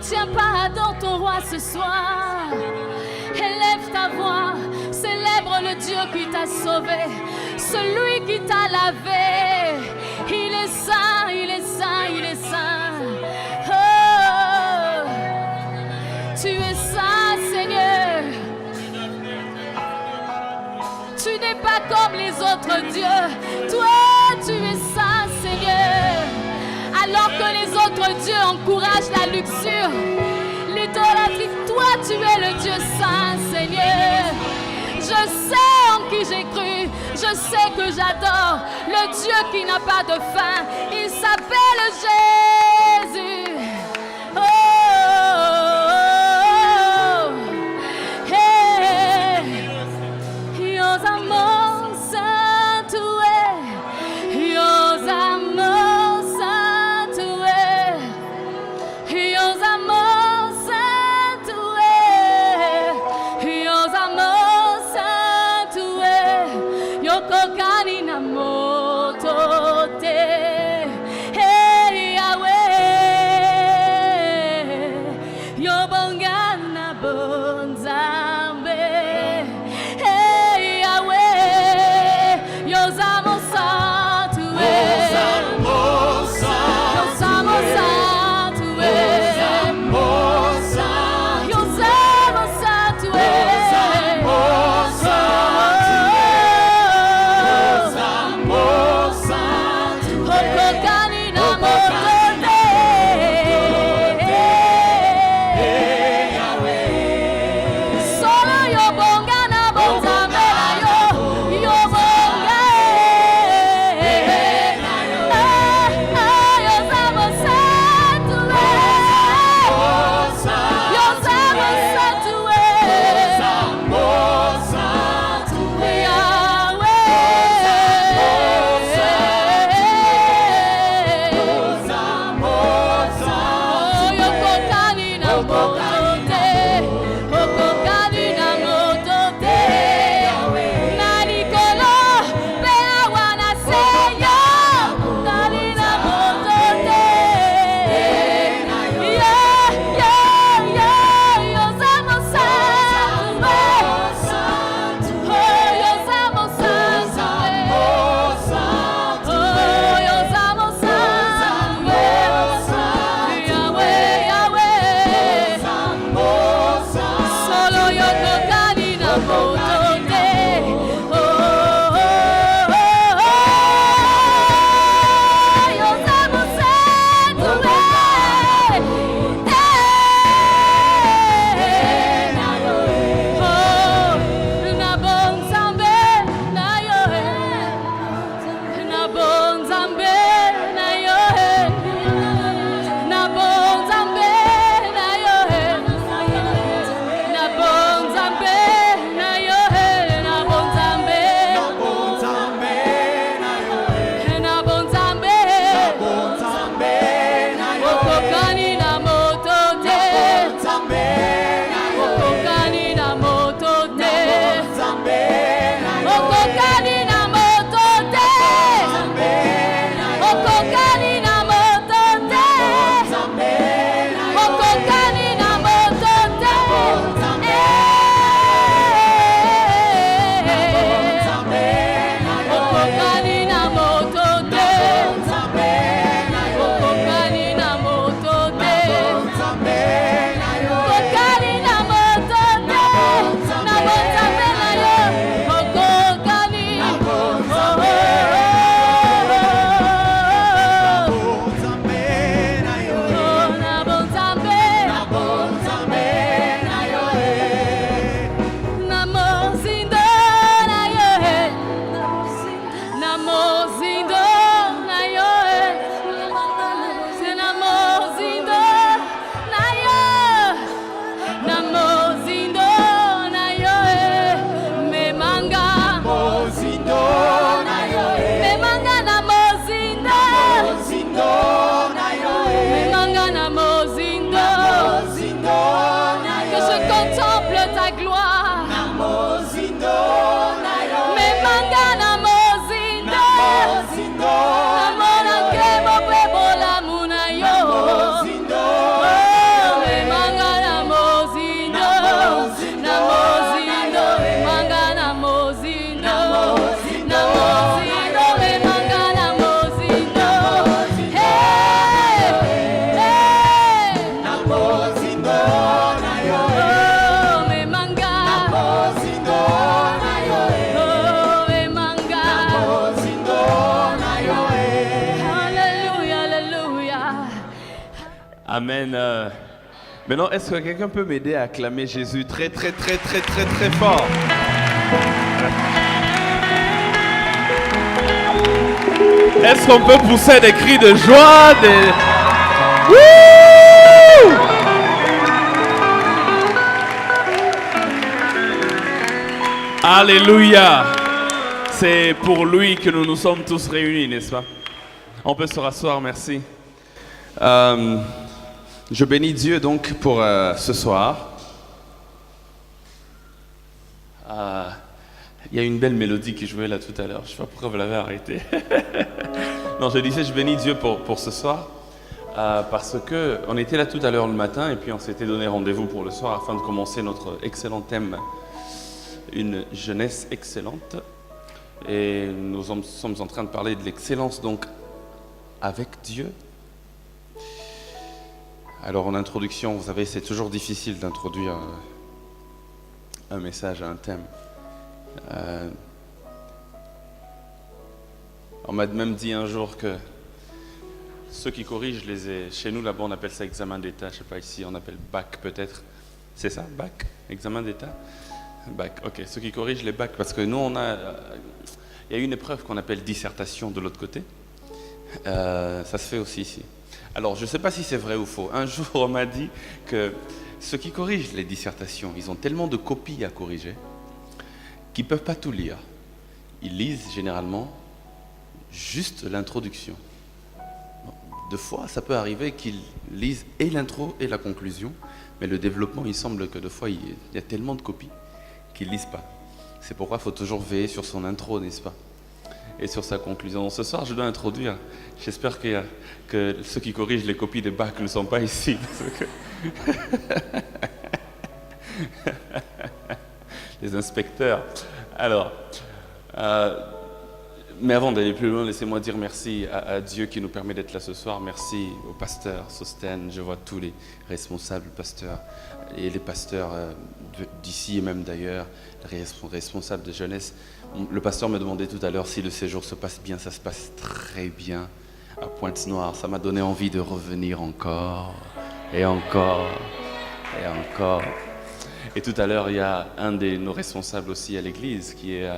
tiens pas dans ton roi ce soir. Élève ta voix, célèbre le Dieu qui t'a sauvé, celui qui t'a lavé. Il est saint, il est saint, il est saint. Oh, tu es saint, Seigneur. Tu n'es pas comme les autres dieux. Toi, tu es saint, Seigneur. Alors que les autres dieux encouragent la luxure, l'idolâtrie, toi, tu es le Dieu saint, Seigneur. Je sais en qui j'ai cru. Je sais que j'adore le Dieu qui n'a pas de fin. Il s'appelle Jésus. Oh, oh, oh. Hey. Yours amor santué, yours amor santué, yours amor santué, yours amor santué, yoko kanina moto te, hey Yahweh, yobongana bonzambe. Amen. Maintenant, est-ce que quelqu'un peut m'aider à acclamer Jésus très, très, très, très, très, très fort? Est-ce qu'on peut pousser des cris de joie, des... Wouh! Alléluia! C'est pour lui que nous nous sommes tous réunis, n'est-ce pas? On peut se rasseoir, merci. Je bénis Dieu donc pour ce soir. Il y a une belle mélodie qui jouait là tout à l'heure. Je ne sais pas pourquoi vous l'avez arrêtée. Non, je disais, je bénis Dieu pour ce soir. Parce qu'on était là tout à l'heure le matin et puis on s'était donné rendez-vous pour le soir afin de commencer notre excellent thème, une jeunesse excellente. Et nous sommes en train de parler de l'excellence donc avec Dieu. Alors en introduction, vous savez, c'est toujours difficile d'introduire un message à un thème. On m'a même dit un jour que ceux qui corrigent, chez nous là-bas on appelle ça examen d'état, je ne sais pas ici, on appelle bac peut-être. C'est ça, bac? Examen d'état? Bac, ok. Ceux qui corrigent les bacs, parce que nous il y a une épreuve qu'on appelle dissertation de l'autre côté. Ça se fait aussi ici. Alors, je ne sais pas si c'est vrai ou faux. Un jour, on m'a dit que ceux qui corrigent les dissertations, ils ont tellement de copies à corriger qu'ils ne peuvent pas tout lire. Ils lisent généralement juste l'introduction. Deux fois, ça peut arriver qu'ils lisent et l'intro et la conclusion, mais le développement, il semble que deux fois, il y a tellement de copies qu'ils ne lisent pas. C'est pourquoi il faut toujours veiller sur son intro, n'est-ce pas? Et sur sa conclusion. Ce soir, je dois introduire. J'espère que ceux qui corrigent les copies des bacs ne sont pas ici. Les inspecteurs. Alors, mais avant d'aller plus loin, laissez-moi dire merci à Dieu qui nous permet d'être là ce soir. Merci au pasteur Sosten. Je vois tous les responsables pasteurs et les pasteurs d'ici et même d'ailleurs, les responsables de jeunesse. Le pasteur me demandait tout à l'heure si le séjour se passe bien. Ça se passe très bien à Pointe-Noire. Ça m'a donné envie de revenir encore et encore et encore. Et tout à l'heure, il y a un de nos responsables aussi à l'église qui est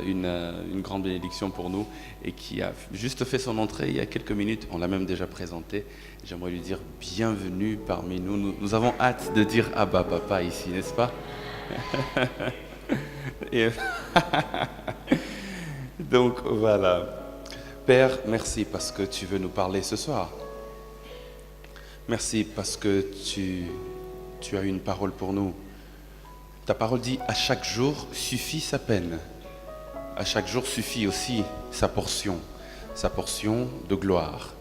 une grande bénédiction pour nous et qui a juste fait son entrée il y a quelques minutes. On l'a même déjà présenté. J'aimerais lui dire bienvenue parmi nous. Nous avons hâte de dire Abba Papa ici, n'est-ce pas? Et donc voilà. Père, merci parce que tu veux nous parler ce soir. Merci parce que tu as une parole pour nous. Ta parole dit à chaque jour suffit sa peine. À chaque jour suffit aussi sa portion de gloire,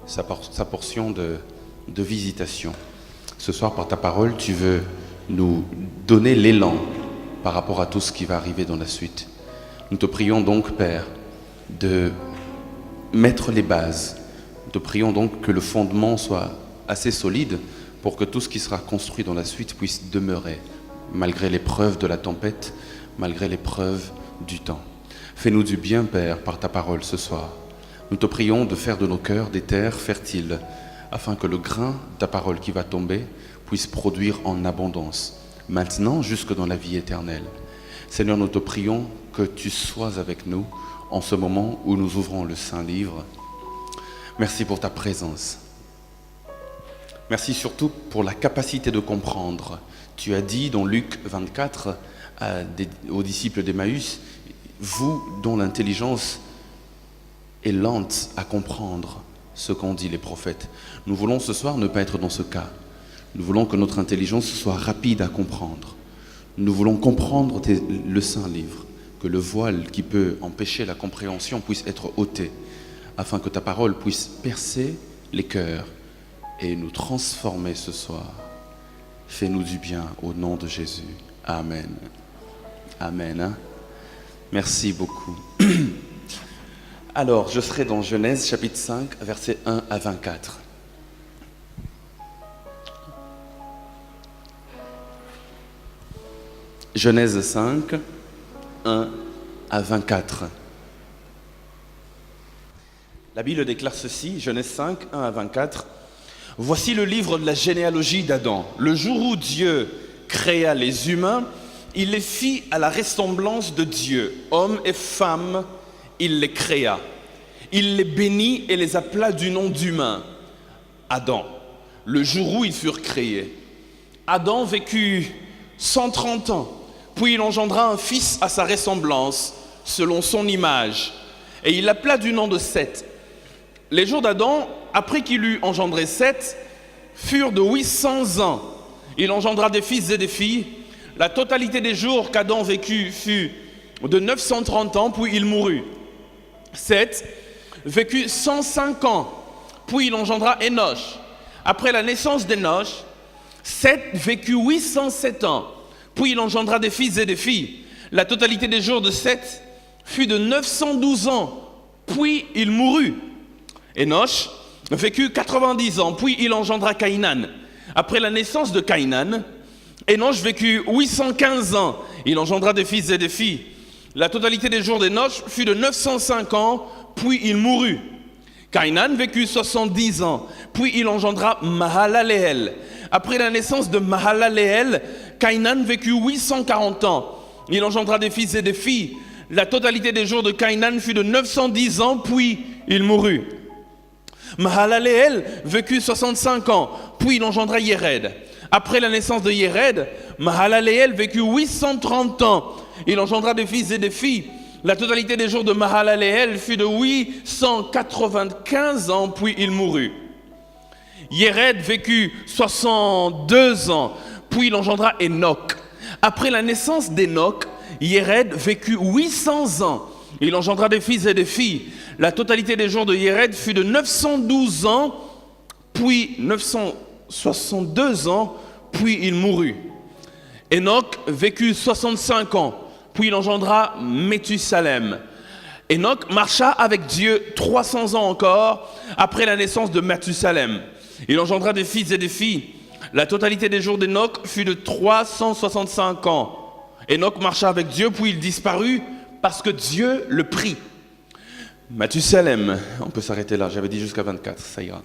sa portion de visitation. Ce soir, par ta parole, tu veux nous donner l'élan par rapport à tout ce qui va arriver dans la suite. Nous te prions donc, Père, de mettre les bases. Nous te prions donc que le fondement soit assez solide pour que tout ce qui sera construit dans la suite puisse demeurer, malgré l'épreuve de la tempête, malgré l'épreuve du temps. Fais-nous du bien, Père, par ta parole ce soir. Nous te prions de faire de nos cœurs des terres fertiles, afin que le grain de ta parole qui va tomber puisse produire en abondance, maintenant jusque dans la vie éternelle. Seigneur, nous te prions que tu sois avec nous en ce moment où nous ouvrons le Saint-Livre. Merci pour ta présence. Merci surtout pour la capacité de comprendre. Tu as dit dans Luc 24 aux disciples d'Emmaüs, vous dont l'intelligence est lente à comprendre ce qu'ont dit les prophètes. Nous voulons ce soir ne pas être dans ce cas. Nous voulons que notre intelligence soit rapide à comprendre. Nous voulons comprendre le Saint-Livre, que le voile qui peut empêcher la compréhension puisse être ôté, afin que ta parole puisse percer les cœurs et nous transformer ce soir. Fais-nous du bien au nom de Jésus. Amen. Amen. Hein? Merci beaucoup. Alors, je serai dans Genèse chapitre 5, versets 1 à 24. Genèse 5, 1 à 24. La Bible déclare ceci, Genèse 5, 1 à 24. Voici le livre de la généalogie d'Adam. Le jour où Dieu créa les humains, il les fit à la ressemblance de Dieu. Hommes et femmes, il les créa. Il les bénit et les appela du nom d'humain. Adam, le jour où ils furent créés. Adam vécut 130 ans, puis il engendra un fils à sa ressemblance, selon son image, et il l'appela du nom de Seth. Les jours d'Adam, après qu'il eut engendré Seth, furent de 800 ans. Il engendra des fils et des filles. La totalité des jours qu'Adam vécut fut de 930 ans, puis il mourut. Seth vécut 105 ans, puis il engendra Enoch. Après la naissance d'Enoch, Seth vécut 807 ans, puis il engendra des fils et des filles. La totalité des jours de Seth fut de 912 ans, puis il mourut. Enoch vécut 90 ans, puis il engendra Caïnan. Après la naissance de Caïnan, Enoch vécut 815 ans, il engendra des fils et des filles. La totalité des jours d'Enoch fut de 905 ans, puis il mourut. Caïnan vécut 70 ans, puis il engendra Mahalaleel. Après la naissance de Mahalaleel, Caïnan vécut 840 ans. Il engendra des fils et des filles. La totalité des jours de Caïnan fut de 910 ans, puis il mourut. Mahalaleel vécut 65 ans, puis il engendra Yéred. Après la naissance de Yéred, Mahalaleel vécut 830 ans. Il engendra des fils et des filles. La totalité des jours de Mahalaleel fut de 895 ans, puis il mourut. Yéred vécut 62 ans, puis il engendra Enoch. Après la naissance d'Enoch, Yéred vécut 800 ans. Il engendra des fils et des filles. La totalité des jours de Yéred fut de 912 ans, puis 962 ans, puis il mourut. Enoch vécut 65 ans, puis il engendra Méthusalem. Enoch marcha avec Dieu 300 ans encore, après la naissance de Méthusalem. Il engendra des fils et des filles. La totalité des jours d'Enoch fut de 365 ans. Enoch marcha avec Dieu, puis il disparut parce que Dieu le prit. Méthusalem, on peut s'arrêter là, j'avais dit jusqu'à 24, ça ira.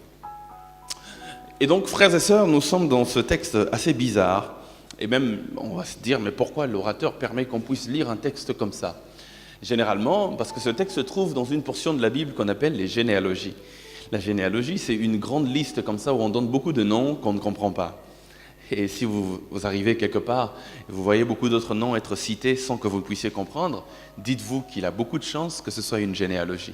Et donc, frères et sœurs, nous sommes dans ce texte assez bizarre. Et même, on va se dire, mais pourquoi l'orateur permet qu'on puisse lire un texte comme ça? Généralement, parce que ce texte se trouve dans une portion de la Bible qu'on appelle les généalogies. La généalogie, c'est une grande liste comme ça où on donne beaucoup de noms qu'on ne comprend pas. Et si vous arrivez quelque part, vous voyez beaucoup d'autres noms être cités sans que vous puissiez comprendre, dites-vous qu'il a beaucoup de chances que ce soit une généalogie.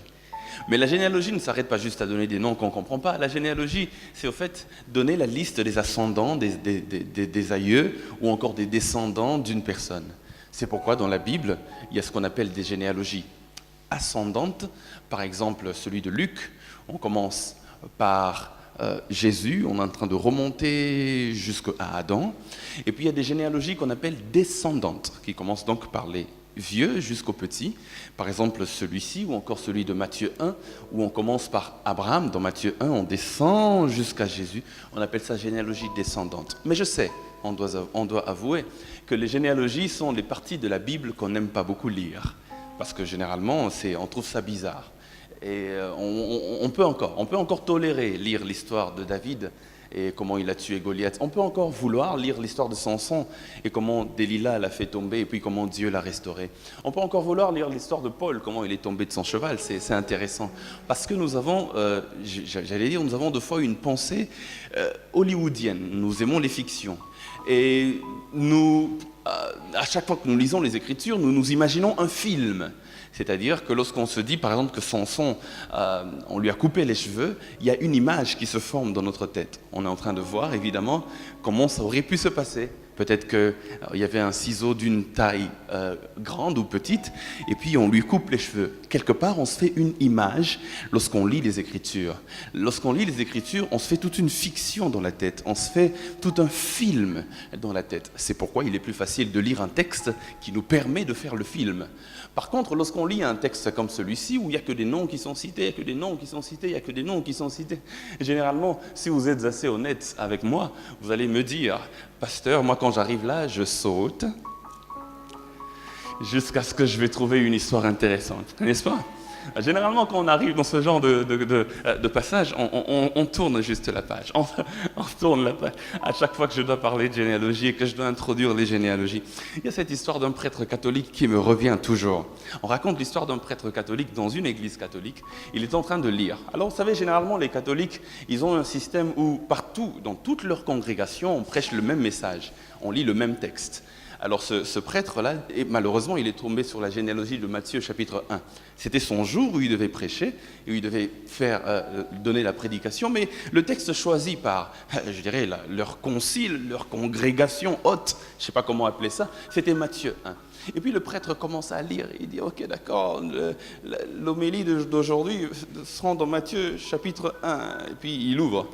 Mais la généalogie ne s'arrête pas juste à donner des noms qu'on ne comprend pas. La généalogie, c'est au fait donner la liste des ascendants, des aïeux ou encore des descendants d'une personne. C'est pourquoi dans la Bible, il y a ce qu'on appelle des généalogies ascendantes. Par exemple, celui de Luc, on commence par Jésus, on est en train de remonter jusqu'à Adam. Et puis il y a des généalogies qu'on appelle descendantes, qui commencent donc par les vieux jusqu'aux petits. Par exemple celui-ci, ou encore celui de Matthieu 1, où on commence par Abraham. Dans Matthieu 1, on descend jusqu'à Jésus. On appelle ça généalogie descendante. Mais je sais, on doit avouer que les généalogies sont les parties de la Bible qu'on n'aime pas beaucoup lire. Parce que généralement, on trouve ça bizarre. Et on peut encore tolérer lire l'histoire de David et comment il a tué Goliath. On peut encore vouloir lire l'histoire de Samson et comment Delilah l'a fait tomber et puis comment Dieu l'a restauré. On peut encore vouloir lire l'histoire de Paul, comment il est tombé de son cheval. C'est intéressant. Parce que nous avons, nous avons de fois une pensée hollywoodienne. Nous aimons les fictions. Et nous, à chaque fois que nous lisons les Écritures, nous nous imaginons un film. C'est-à-dire que lorsqu'on se dit, par exemple, que Samson, on lui a coupé les cheveux, il y a une image qui se forme dans notre tête. On est en train de voir, évidemment, comment ça aurait pu se passer. Peut-être qu'il y avait un ciseau d'une taille grande ou petite, et puis on lui coupe les cheveux. Quelque part, on se fait une image lorsqu'on lit les Écritures. Lorsqu'on lit les Écritures, on se fait toute une fiction dans la tête. On se fait tout un film dans la tête. C'est pourquoi il est plus facile de lire un texte qui nous permet de faire le film. Par contre, lorsqu'on lit un texte comme celui-ci, où il n'y a que des noms qui sont cités, il n'y a que des noms qui sont cités, il n'y a que des noms qui sont cités, généralement, si vous êtes assez honnête avec moi, vous allez me dire, pasteur, moi quand j'arrive là, je saute jusqu'à ce que je vais trouver une histoire intéressante, n'est-ce pas? Généralement, quand on arrive dans ce genre de passage, on tourne juste la page. On tourne la page. À chaque fois que je dois parler de généalogie et que je dois introduire les généalogies, il y a cette histoire d'un prêtre catholique qui me revient toujours. On raconte l'histoire d'un prêtre catholique dans une église catholique. Il est en train de lire. Alors, vous savez, généralement, les catholiques, ils ont un système où, partout, dans toute leur congrégation, on prêche le même message. On lit le même texte. Alors ce prêtre-là, malheureusement, il est tombé sur la généalogie de Matthieu chapitre 1. C'était son jour où il devait prêcher, et où il devait donner la prédication, mais le texte choisi par, je dirais, leur concile, leur congrégation haute, je ne sais pas comment appeler ça, c'était Matthieu 1. Et puis le prêtre commence à lire, il dit « Ok, d'accord, l'homélie d'aujourd'hui sera dans Matthieu chapitre 1. » Et puis il ouvre.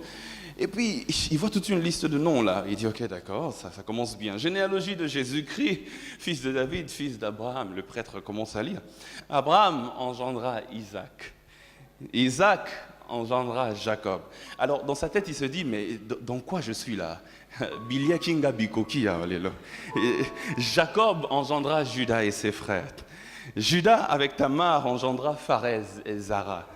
Et puis, il voit toute une liste de noms là. Il dit, ok, d'accord, ça commence bien. Généalogie de Jésus-Christ, fils de David, fils d'Abraham. Le prêtre commence à lire. Abraham engendra Isaac. Isaac engendra Jacob. Alors, dans sa tête, il se dit, mais dans quoi je suis là? Bilia Kinga Bikoki, Jacob engendra Judas et ses frères. Judas, avec Tamar, engendra Pharez et Zara.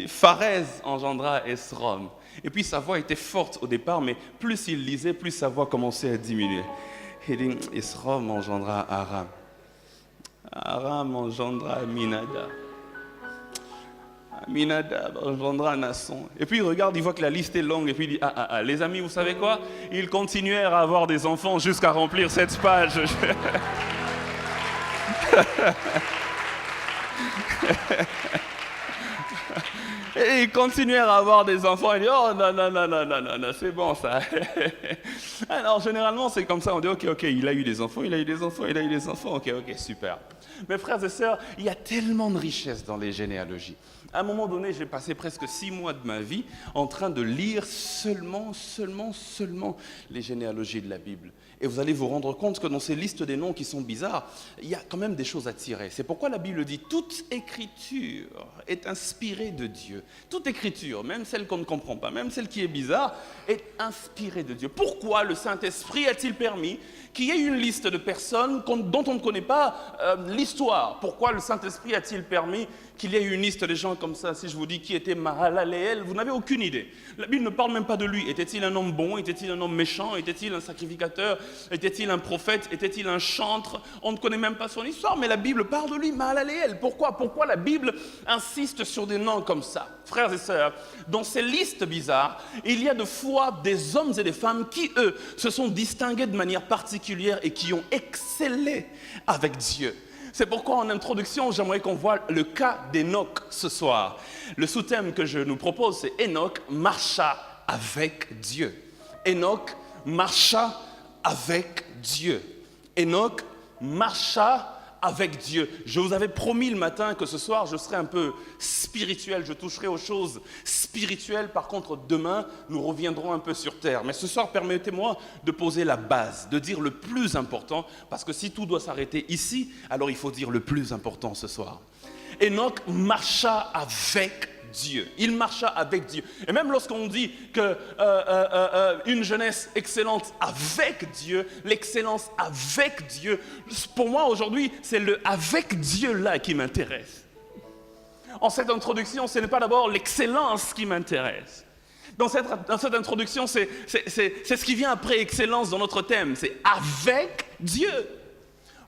Pharez engendra Esrom. Et puis sa voix était forte au départ, mais plus il lisait, plus sa voix commençait à diminuer. Il dit, Esrom engendra Aram. Aram engendra Aminadab. Aminadab engendra Nasson. Et puis il regarde, il voit que la liste est longue, et puis il dit, les amis, vous savez quoi? Ils continuèrent à avoir des enfants jusqu'à remplir cette page. Et ils continuèrent à avoir des enfants. Ils disent, oh non, c'est bon ça. Alors généralement c'est comme ça, on dit, ok, il a eu des enfants, ok, super. Mes frères et sœurs, il y a tellement de richesse dans les généalogies. À un moment donné, j'ai passé presque 6 mois de ma vie en train de lire seulement les généalogies de la Bible. Et vous allez vous rendre compte que dans ces listes des noms qui sont bizarres, il y a quand même des choses à tirer. C'est pourquoi la Bible dit « Toute écriture est inspirée de Dieu ». Toute écriture, même celle qu'on ne comprend pas, même celle qui est bizarre, est inspirée de Dieu. Pourquoi le Saint-Esprit a-t-il permis qu'il y ait une liste de personnes dont on ne connaît pas l'histoire? Pourquoi le Saint-Esprit a-t-il permis qu'il y ait une liste de gens comme ça? Si je vous dis qui était Mahalaleel, vous n'avez aucune idée. La Bible ne parle même pas de lui. Était-il un homme bon? Était-il un homme méchant? Était-il un sacrificateur? Était-il un prophète? Était-il un chantre? On ne connaît même pas son histoire, mais la Bible parle de lui, Mahalaleel. Pourquoi la Bible insiste sur des noms comme ça? Frères et sœurs, dans ces listes bizarres, il y a de fois des hommes et des femmes qui, eux, se sont distingués de manière particulière et qui ont excellé avec Dieu. C'est pourquoi en introduction, j'aimerais qu'on voit le cas d'Enoch ce soir. Le sous-thème que je nous propose, c'est Enoch marcha avec Dieu. Enoch marcha avec Dieu. Enoch marcha avec Dieu. Je vous avais promis le matin que ce soir, je serais un peu spirituel, je toucherai aux choses spirituelles. Par contre, demain, nous reviendrons un peu sur terre. Mais ce soir, permettez-moi de poser la base, de dire le plus important, parce que si tout doit s'arrêter ici, alors il faut dire le plus important ce soir. Enoch marcha avec Dieu. Il marcha avec Dieu. Et même lorsqu'on dit qu'une jeunesse excellente avec Dieu, l'excellence avec Dieu, pour moi aujourd'hui, c'est le avec Dieu là qui m'intéresse. En cette introduction, ce n'est pas d'abord l'excellence qui m'intéresse. Dans cette introduction, c'est ce qui vient après excellence dans notre thème, c'est avec Dieu.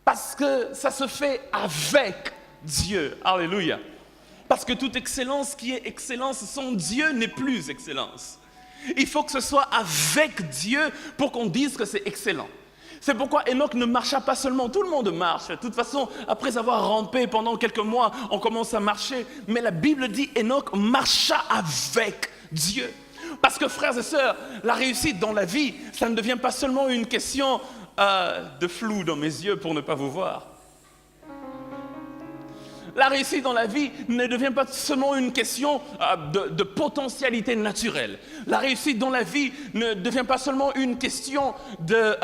Parce que ça se fait avec Dieu. Alléluia. Parce que toute excellence qui est excellence sans Dieu n'est plus excellence. Il faut que ce soit avec Dieu pour qu'on dise que c'est excellent. C'est pourquoi Enoch ne marcha pas seulement. Tout le monde marche. De toute façon, après avoir rampé pendant quelques mois, on commence à marcher. Mais la Bible dit Enoch marcha avec Dieu. Parce que frères et sœurs, la réussite dans la vie, ça ne devient pas seulement une question de flou dans mes yeux pour ne pas vous voir. La réussite dans la vie ne devient pas seulement une question de potentialité naturelle. La réussite dans la vie ne devient pas seulement une question de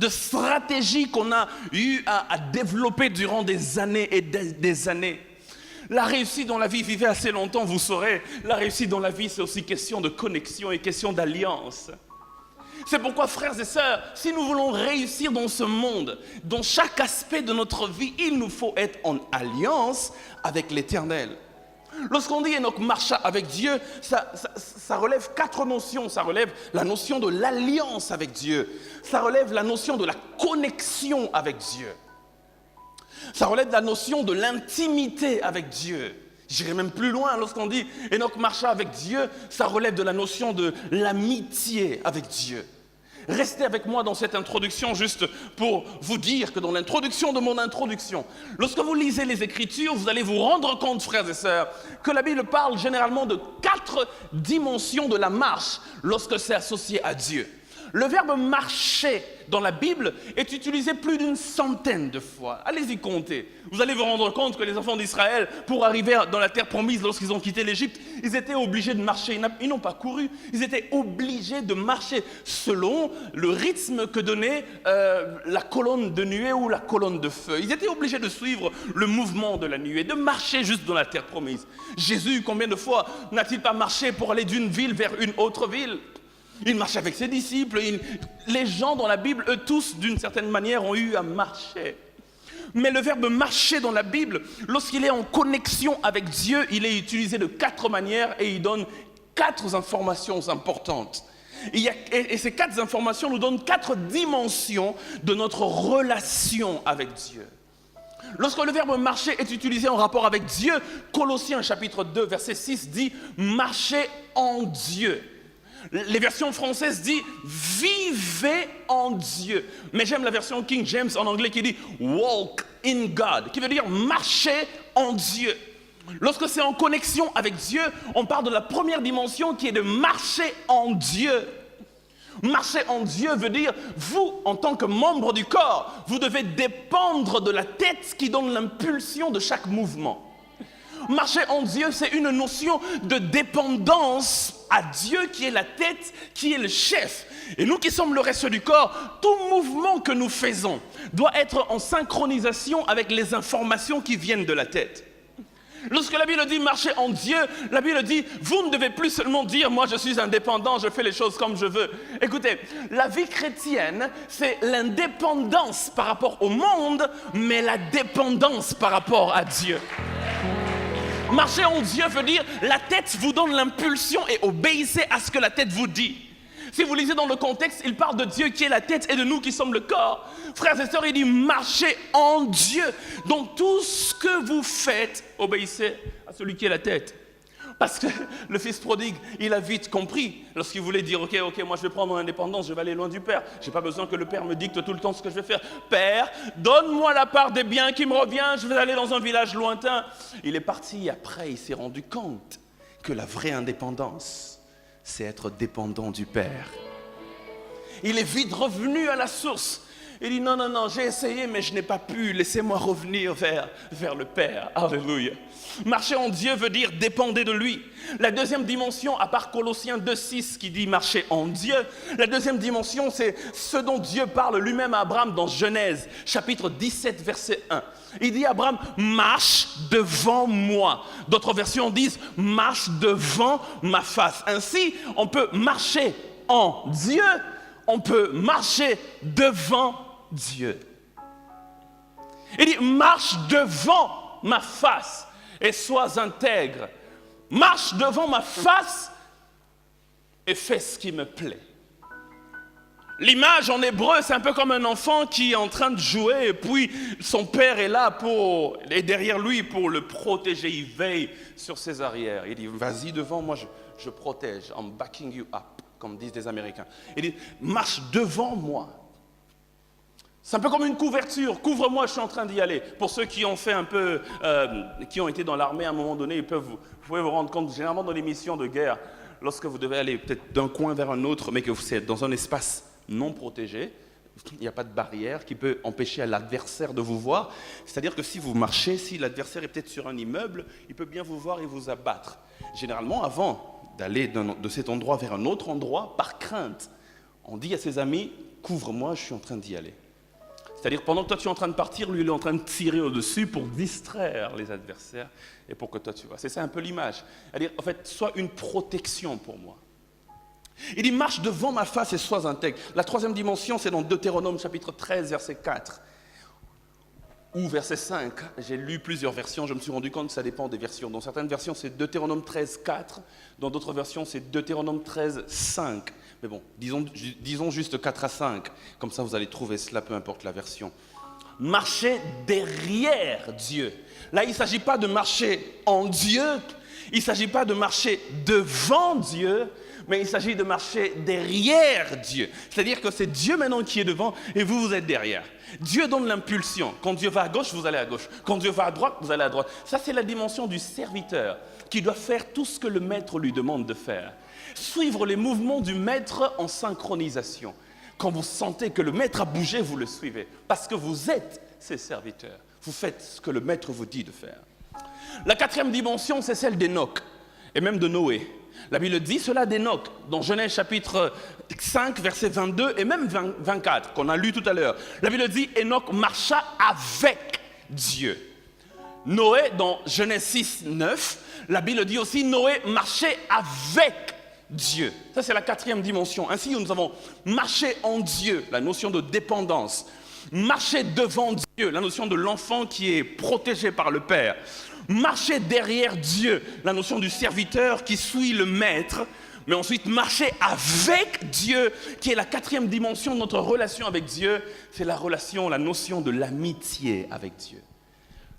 stratégie qu'on a eu à développer durant des années et des années. La réussite dans la vie, vivez assez longtemps, vous saurez, la réussite dans la vie, c'est aussi question de connexion et question d'alliance. C'est pourquoi, frères et sœurs, si nous voulons réussir dans ce monde, dans chaque aspect de notre vie, il nous faut être en alliance avec l'Éternel. Lorsqu'on dit Enoch marcha avec Dieu, ça relève 4 notions. Ça relève la notion de l'alliance avec Dieu. Ça relève la notion de la connexion avec Dieu. Ça relève la notion de l'intimité avec Dieu. J'irai même plus loin, lorsqu'on dit Enoch marcha avec Dieu, ça relève de la notion de l'amitié avec Dieu. Restez avec moi dans cette introduction juste pour vous dire que dans l'introduction de mon introduction, lorsque vous lisez les Écritures, vous allez vous rendre compte, frères et sœurs, que la Bible parle généralement de 4 dimensions de la marche lorsque c'est associé à Dieu. Le verbe marcher dans la Bible est utilisé plus d'une centaine de fois. Allez-y compter. Vous allez vous rendre compte que les enfants d'Israël, pour arriver dans la terre promise lorsqu'ils ont quitté l'Égypte, ils étaient obligés de marcher. Ils n'ont pas couru, ils étaient obligés de marcher selon le rythme que donnait la colonne de nuée ou la colonne de feu. Ils étaient obligés de suivre le mouvement de la nuée, de marcher juste dans la terre promise. Jésus, combien de fois n'a-t-il pas marché pour aller d'une ville vers une autre ville ? Il marchait avec ses disciples. Les gens dans la Bible, eux tous, d'une certaine manière, ont eu à marcher. Mais le verbe marcher dans la Bible, lorsqu'il est en connexion avec Dieu, il est utilisé de 4 manières et il donne 4 informations importantes. Et ces 4 informations nous donnent 4 dimensions de notre relation avec Dieu. Lorsque le verbe marcher est utilisé en rapport avec Dieu, Colossiens chapitre 2, verset 6 dit « marcher en Dieu ». Les versions françaises disent « vivez en Dieu ». Mais j'aime la version King James en anglais qui dit « walk in God », qui veut dire « marcher en Dieu ». Lorsque c'est en connexion avec Dieu, on parle de la première dimension qui est de marcher en Dieu. Marcher en Dieu veut dire, vous, en tant que membre du corps, vous devez dépendre de la tête qui donne l'impulsion de chaque mouvement. Marcher en Dieu, c'est une notion de dépendance à Dieu qui est la tête, qui est le chef. Et nous qui sommes le reste du corps, tout mouvement que nous faisons doit être en synchronisation avec les informations qui viennent de la tête. Lorsque la Bible dit marcher en Dieu, la Bible dit vous ne devez plus seulement dire moi je suis indépendant, je fais les choses comme je veux. Écoutez, la vie chrétienne, c'est l'indépendance par rapport au monde, mais la dépendance par rapport à Dieu. Marcher en Dieu veut dire la tête vous donne l'impulsion et obéissez à ce que la tête vous dit. Si vous lisez dans le contexte, il parle de Dieu qui est la tête et de nous qui sommes le corps. Frères et sœurs, il dit marchez en Dieu. Donc tout ce que vous faites, obéissez à celui qui est la tête. Parce que le fils prodigue, il a vite compris lorsqu'il voulait dire ok, moi je vais prendre mon indépendance, je vais aller loin du Père. Je n'ai pas besoin que le Père me dicte tout le temps ce que je vais faire. Père, donne-moi la part des biens qui me revient, je vais aller dans un village lointain. Il est parti, après il s'est rendu compte que la vraie indépendance, c'est être dépendant du Père. Il est vite revenu à la source. Il dit non, j'ai essayé mais je n'ai pas pu, laissez-moi revenir vers le Père. Alléluia. Marcher en Dieu veut dire dépendre de lui. La deuxième dimension, à part Colossiens 2,6 qui dit marcher en Dieu, la deuxième dimension c'est ce dont Dieu parle lui-même à Abraham dans Genèse, chapitre 17, verset 1. Il dit à Abraham, marche devant moi. D'autres versions disent, marche devant ma face. Ainsi, on peut marcher en Dieu, on peut marcher devant Dieu. Il dit, marche devant ma face et sois intègre. Marche devant ma face et fais ce qui me plaît. L'image en hébreu, c'est un peu comme un enfant qui est en train de jouer et puis son père est là et derrière lui pour le protéger. Il veille sur ses arrières. Il dit, vas-y devant moi, je protège. I'm backing you up, comme disent les Américains. Il dit, marche devant moi. C'est un peu comme une couverture. Couvre-moi, je suis en train d'y aller. Pour ceux qui ont fait un peu, qui ont été dans l'armée à un moment donné, vous pouvez vous rendre compte, généralement dans les missions de guerre, lorsque vous devez aller peut-être d'un coin vers un autre, mais que vous êtes dans un espace non protégé, il n'y a pas de barrière qui peut empêcher à l'adversaire de vous voir. C'est-à-dire que si vous marchez, si l'adversaire est peut-être sur un immeuble, il peut bien vous voir et vous abattre. Généralement, avant d'aller de cet endroit vers un autre endroit, par crainte, on dit à ses amis, couvre-moi, je suis en train d'y aller. C'est-à-dire pendant que toi tu es en train de partir, lui il est en train de tirer au-dessus pour distraire les adversaires et pour que toi tu vois. C'est ça un peu l'image. C'est-à-dire en fait, sois une protection pour moi. Il dit, marche devant ma face et sois intègre. La troisième dimension, c'est dans Deutéronome chapitre 13, verset 4. Ou verset 5. J'ai lu plusieurs versions, je me suis rendu compte que ça dépend des versions. Dans certaines versions, c'est Deutéronome 13, 4. Dans d'autres versions, c'est Deutéronome 13, 5. Mais bon, disons juste 4 à 5. Comme ça, vous allez trouver cela, peu importe la version. Marcher derrière Dieu. Là, il ne s'agit pas de marcher en Dieu. Il ne s'agit pas de marcher devant Dieu, mais il s'agit de marcher derrière Dieu. C'est-à-dire que c'est Dieu maintenant qui est devant et vous, vous êtes derrière. Dieu donne l'impulsion. Quand Dieu va à gauche, vous allez à gauche. Quand Dieu va à droite, vous allez à droite. Ça, c'est la dimension du serviteur qui doit faire tout ce que le maître lui demande de faire. Suivre les mouvements du maître en synchronisation. Quand vous sentez que le maître a bougé, vous le suivez. Parce que vous êtes ses serviteurs. Vous faites ce que le maître vous dit de faire. La quatrième dimension, c'est celle d'Enoch, et même de Noé. La Bible dit cela d'Enoch, dans Genèse chapitre 5, verset 22, et même 24, qu'on a lu tout à l'heure. La Bible dit, Enoch marcha avec Dieu. Noé, dans Genèse 6, 9, la Bible dit aussi, Noé marchait avec Dieu. Ça, c'est la quatrième dimension. Ainsi, nous avons marché en Dieu, la notion de dépendance. Marcher devant Dieu, la notion de l'enfant qui est protégé par le Père. Marcher derrière Dieu, la notion du serviteur qui suit le maître. Mais ensuite, marcher avec Dieu, qui est la quatrième dimension de notre relation avec Dieu. C'est la relation, la notion de l'amitié avec Dieu.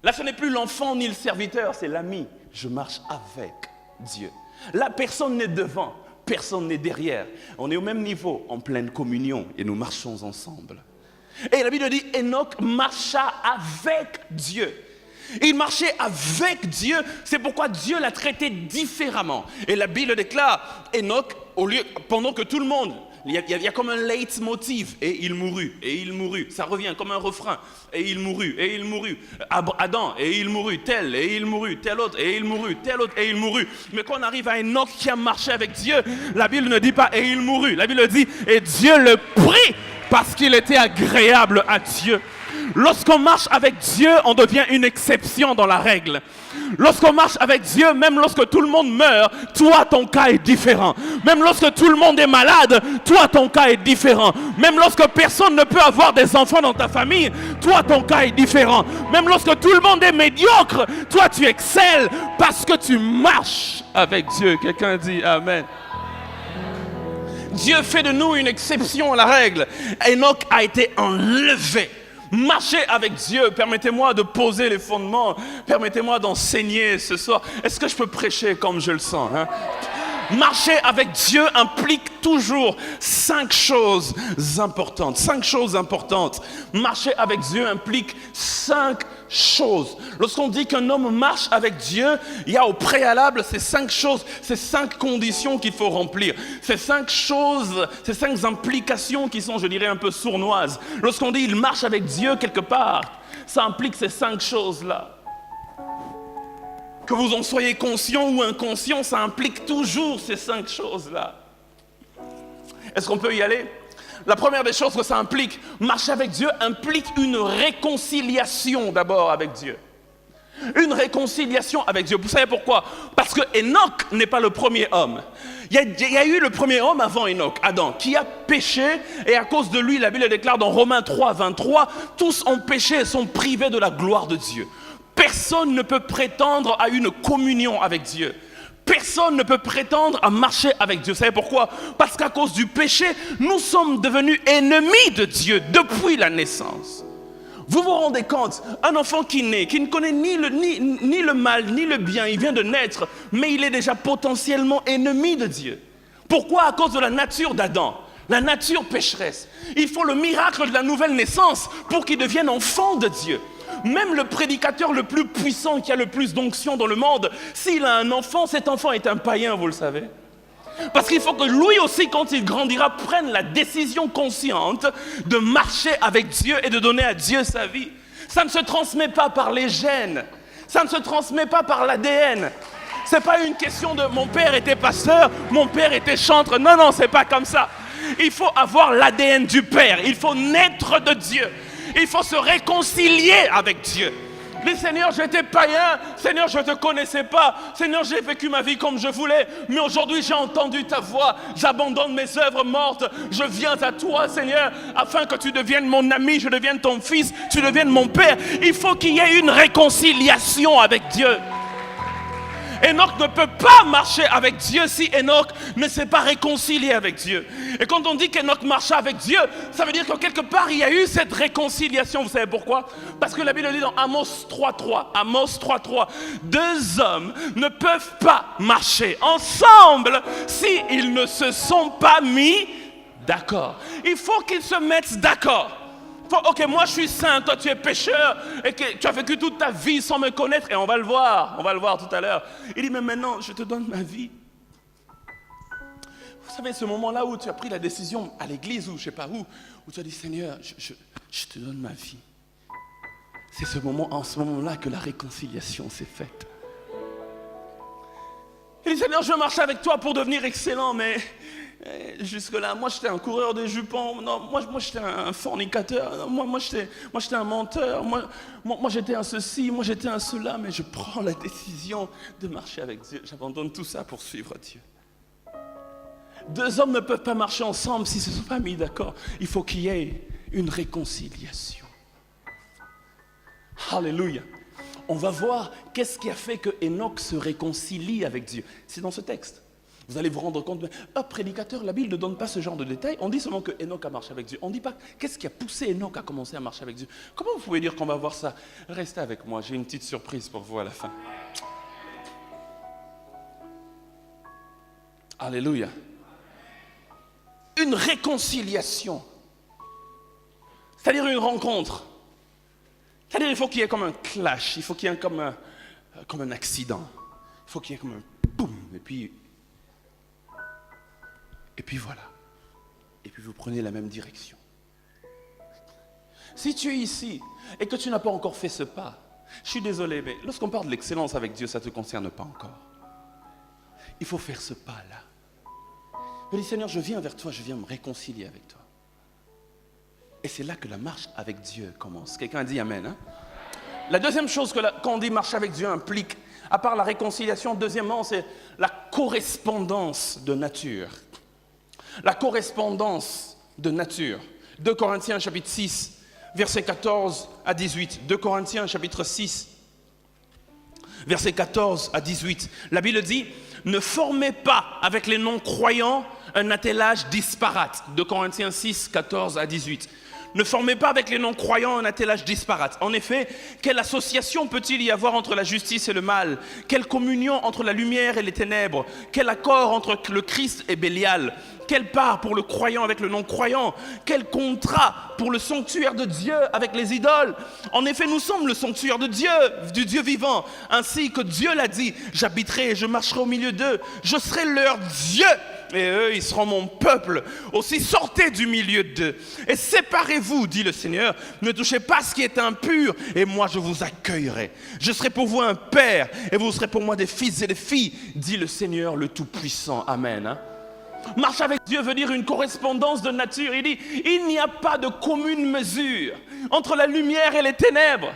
Là, ce n'est plus l'enfant ni le serviteur, c'est l'ami. Je marche avec Dieu. Là, personne n'est devant, personne n'est derrière. On est au même niveau, en pleine communion, et nous marchons ensemble. Et la Bible dit, Enoch marcha avec Dieu. Il marchait avec Dieu, c'est pourquoi Dieu l'a traité différemment. Et la Bible déclare, Enoch, pendant que tout le monde, il y a comme un leitmotiv, et il mourut, et il mourut. Ça revient comme un refrain, et il mourut, et il mourut. Adam, et il mourut, tel, et il mourut, tel autre, et il mourut, tel autre, et il mourut. Mais quand on arrive à Enoch qui a marché avec Dieu, la Bible ne dit pas, et il mourut. La Bible dit, et Dieu le prit, parce qu'il était agréable à Dieu. Lorsqu'on marche avec Dieu, on devient une exception dans la règle. Lorsqu'on marche avec Dieu, même lorsque tout le monde meurt, toi, ton cas est différent. Même lorsque tout le monde est malade, toi, ton cas est différent. Même lorsque personne ne peut avoir des enfants dans ta famille, toi, ton cas est différent. Même lorsque tout le monde est médiocre, toi, tu excelles parce que tu marches avec Dieu. Quelqu'un dit Amen. Dieu fait de nous une exception à la règle. Enoch a été enlevé. Marcher avec Dieu, permettez-moi de poser les fondements, permettez-moi d'enseigner ce soir. Est-ce que je peux prêcher comme je le sens, hein? Marcher avec Dieu implique toujours 5 choses importantes. 5 choses importantes. Marcher avec Dieu implique 5 choses. Lorsqu'on dit qu'un homme marche avec Dieu, il y a au préalable ces 5 choses, ces 5 conditions qu'il faut remplir. Ces 5 choses, ces 5 implications qui sont, je dirais, un peu sournoises. Lorsqu'on dit il marche avec Dieu quelque part, ça implique ces 5 choses-là. Que vous en soyez conscient ou inconscient, ça implique toujours ces 5 choses-là. Est-ce qu'on peut y aller? La première des choses que ça implique, marcher avec Dieu, implique une réconciliation d'abord avec Dieu. Une réconciliation avec Dieu. Vous savez pourquoi? Parce que Enoch n'est pas le premier homme. Il y a eu le premier homme avant Enoch, Adam, qui a péché, et à cause de lui, la Bible déclare dans Romains 3, 23, tous ont péché et sont privés de la gloire de Dieu. Personne ne peut prétendre à une communion avec Dieu. Personne ne peut prétendre à marcher avec Dieu. Vous savez pourquoi? Parce qu'à cause du péché, nous sommes devenus ennemis de Dieu depuis la naissance. Vous vous rendez compte, un enfant qui naît, qui ne connaît ni le mal, ni le bien, il vient de naître, mais il est déjà potentiellement ennemi de Dieu. Pourquoi? À cause de la nature d'Adam, la nature pécheresse. Il faut le miracle de la nouvelle naissance pour qu'il devienne enfant de Dieu. Même le prédicateur le plus puissant qui a le plus d'onction dans le monde, s'il a un enfant, cet enfant est un païen, vous le savez. Parce qu'il faut que lui aussi, quand il grandira, prenne la décision consciente de marcher avec Dieu et de donner à Dieu sa vie. Ça ne se transmet pas par les gènes, ça ne se transmet pas par l'ADN. C'est pas une question de mon père était pasteur, mon père était chantre. Non, non, c'est pas comme ça. Il faut avoir l'ADN du Père, il faut naître de Dieu. Il faut se réconcilier avec Dieu. Dis Seigneur, j'étais païen. Seigneur, je ne te connaissais pas. Seigneur, j'ai vécu ma vie comme je voulais. Mais aujourd'hui, j'ai entendu ta voix. J'abandonne mes œuvres mortes. Je viens à toi, Seigneur, afin que tu deviennes mon ami, je devienne ton fils, tu deviennes mon père. Il faut qu'il y ait une réconciliation avec Dieu. Enoch ne peut pas marcher avec Dieu si Enoch ne s'est pas réconcilié avec Dieu. Et quand on dit qu'Enoch marchait avec Dieu, ça veut dire que quelque part il y a eu cette réconciliation. Vous savez pourquoi? Parce que la Bible dit dans Amos 3.3, deux hommes ne peuvent pas marcher ensemble s'ils ne se sont pas mis d'accord. Il faut qu'ils se mettent d'accord. Ok, moi je suis saint, toi tu es pécheur et que tu as vécu toute ta vie sans me connaître, et on va le voir tout à l'heure. Il dit, mais maintenant je te donne ma vie. Vous savez, ce moment-là où tu as pris la décision à l'église ou je ne sais pas où tu as dit, Seigneur, je te donne ma vie. C'est en ce moment-là que la réconciliation s'est faite. Il dit, Seigneur, je veux marcher avec toi pour devenir excellent, mais jusque-là, moi j'étais un coureur de jupons, non, moi j'étais un fornicateur, non, moi j'étais un menteur, moi j'étais un ceci, moi j'étais un cela, mais je prends la décision de marcher avec Dieu. J'abandonne tout ça pour suivre Dieu. Deux hommes ne peuvent pas marcher ensemble s'ils ne se sont pas mis d'accord. Il faut qu'il y ait une réconciliation. Alléluia. On va voir qu'est-ce qui a fait que Enoch se réconcilie avec Dieu. C'est dans ce texte. Vous allez vous rendre compte, prédicateur, la Bible ne donne pas ce genre de détails. On dit seulement que Enoch a marché avec Dieu. On ne dit pas qu'est-ce qui a poussé Enoch à commencer à marcher avec Dieu. Comment vous pouvez dire qu'on va voir ça? Restez avec moi, j'ai une petite surprise pour vous à la fin. Alléluia. Une réconciliation. C'est-à-dire une rencontre. C'est-à-dire il faut qu'il y ait comme un clash, il faut qu'il y ait comme un accident. Il faut qu'il y ait comme un boum, et puis voilà. Et puis vous prenez la même direction. Si tu es ici et que tu n'as pas encore fait ce pas, je suis désolé, mais lorsqu'on parle de l'excellence avec Dieu, ça ne te concerne pas encore. Il faut faire ce pas-là. Je dis, Seigneur, je viens vers toi, je viens me réconcilier avec toi. Et c'est là que la marche avec Dieu commence. Quelqu'un a dit Amen, hein? La deuxième chose que quand on dit marcher avec Dieu implique, à part la réconciliation, deuxièmement, c'est la correspondance de nature. La correspondance de nature. 2 Corinthiens chapitre 6, versets 14 à 18. 2 Corinthiens chapitre 6, versets 14 à 18. La Bible dit, ne formez pas avec les non-croyants un attelage disparate. 2 Corinthiens 6, 14 à 18. Ne formez pas avec les non-croyants un attelage disparate. En effet, quelle association peut-il y avoir entre la justice et le mal? Quelle communion entre la lumière et les ténèbres? Quel accord entre le Christ et Bélial? Quelle part pour le croyant avec le non-croyant? Quel contrat pour le sanctuaire de Dieu avec les idoles? En effet, nous sommes le sanctuaire de Dieu, du Dieu vivant. Ainsi que Dieu l'a dit, j'habiterai et je marcherai au milieu d'eux. Je serai leur Dieu. Et eux, ils seront mon peuple. Aussi, sortez du milieu d'eux. Et séparez-vous, dit le Seigneur. Ne touchez pas ce qui est impur. Et moi, je vous accueillerai. Je serai pour vous un père. Et vous serez pour moi des fils et des filles, dit le Seigneur le Tout-Puissant. Amen. Hein? Marche avec Dieu veut dire une correspondance de nature. Il dit, il n'y a pas de commune mesure entre la lumière et les ténèbres.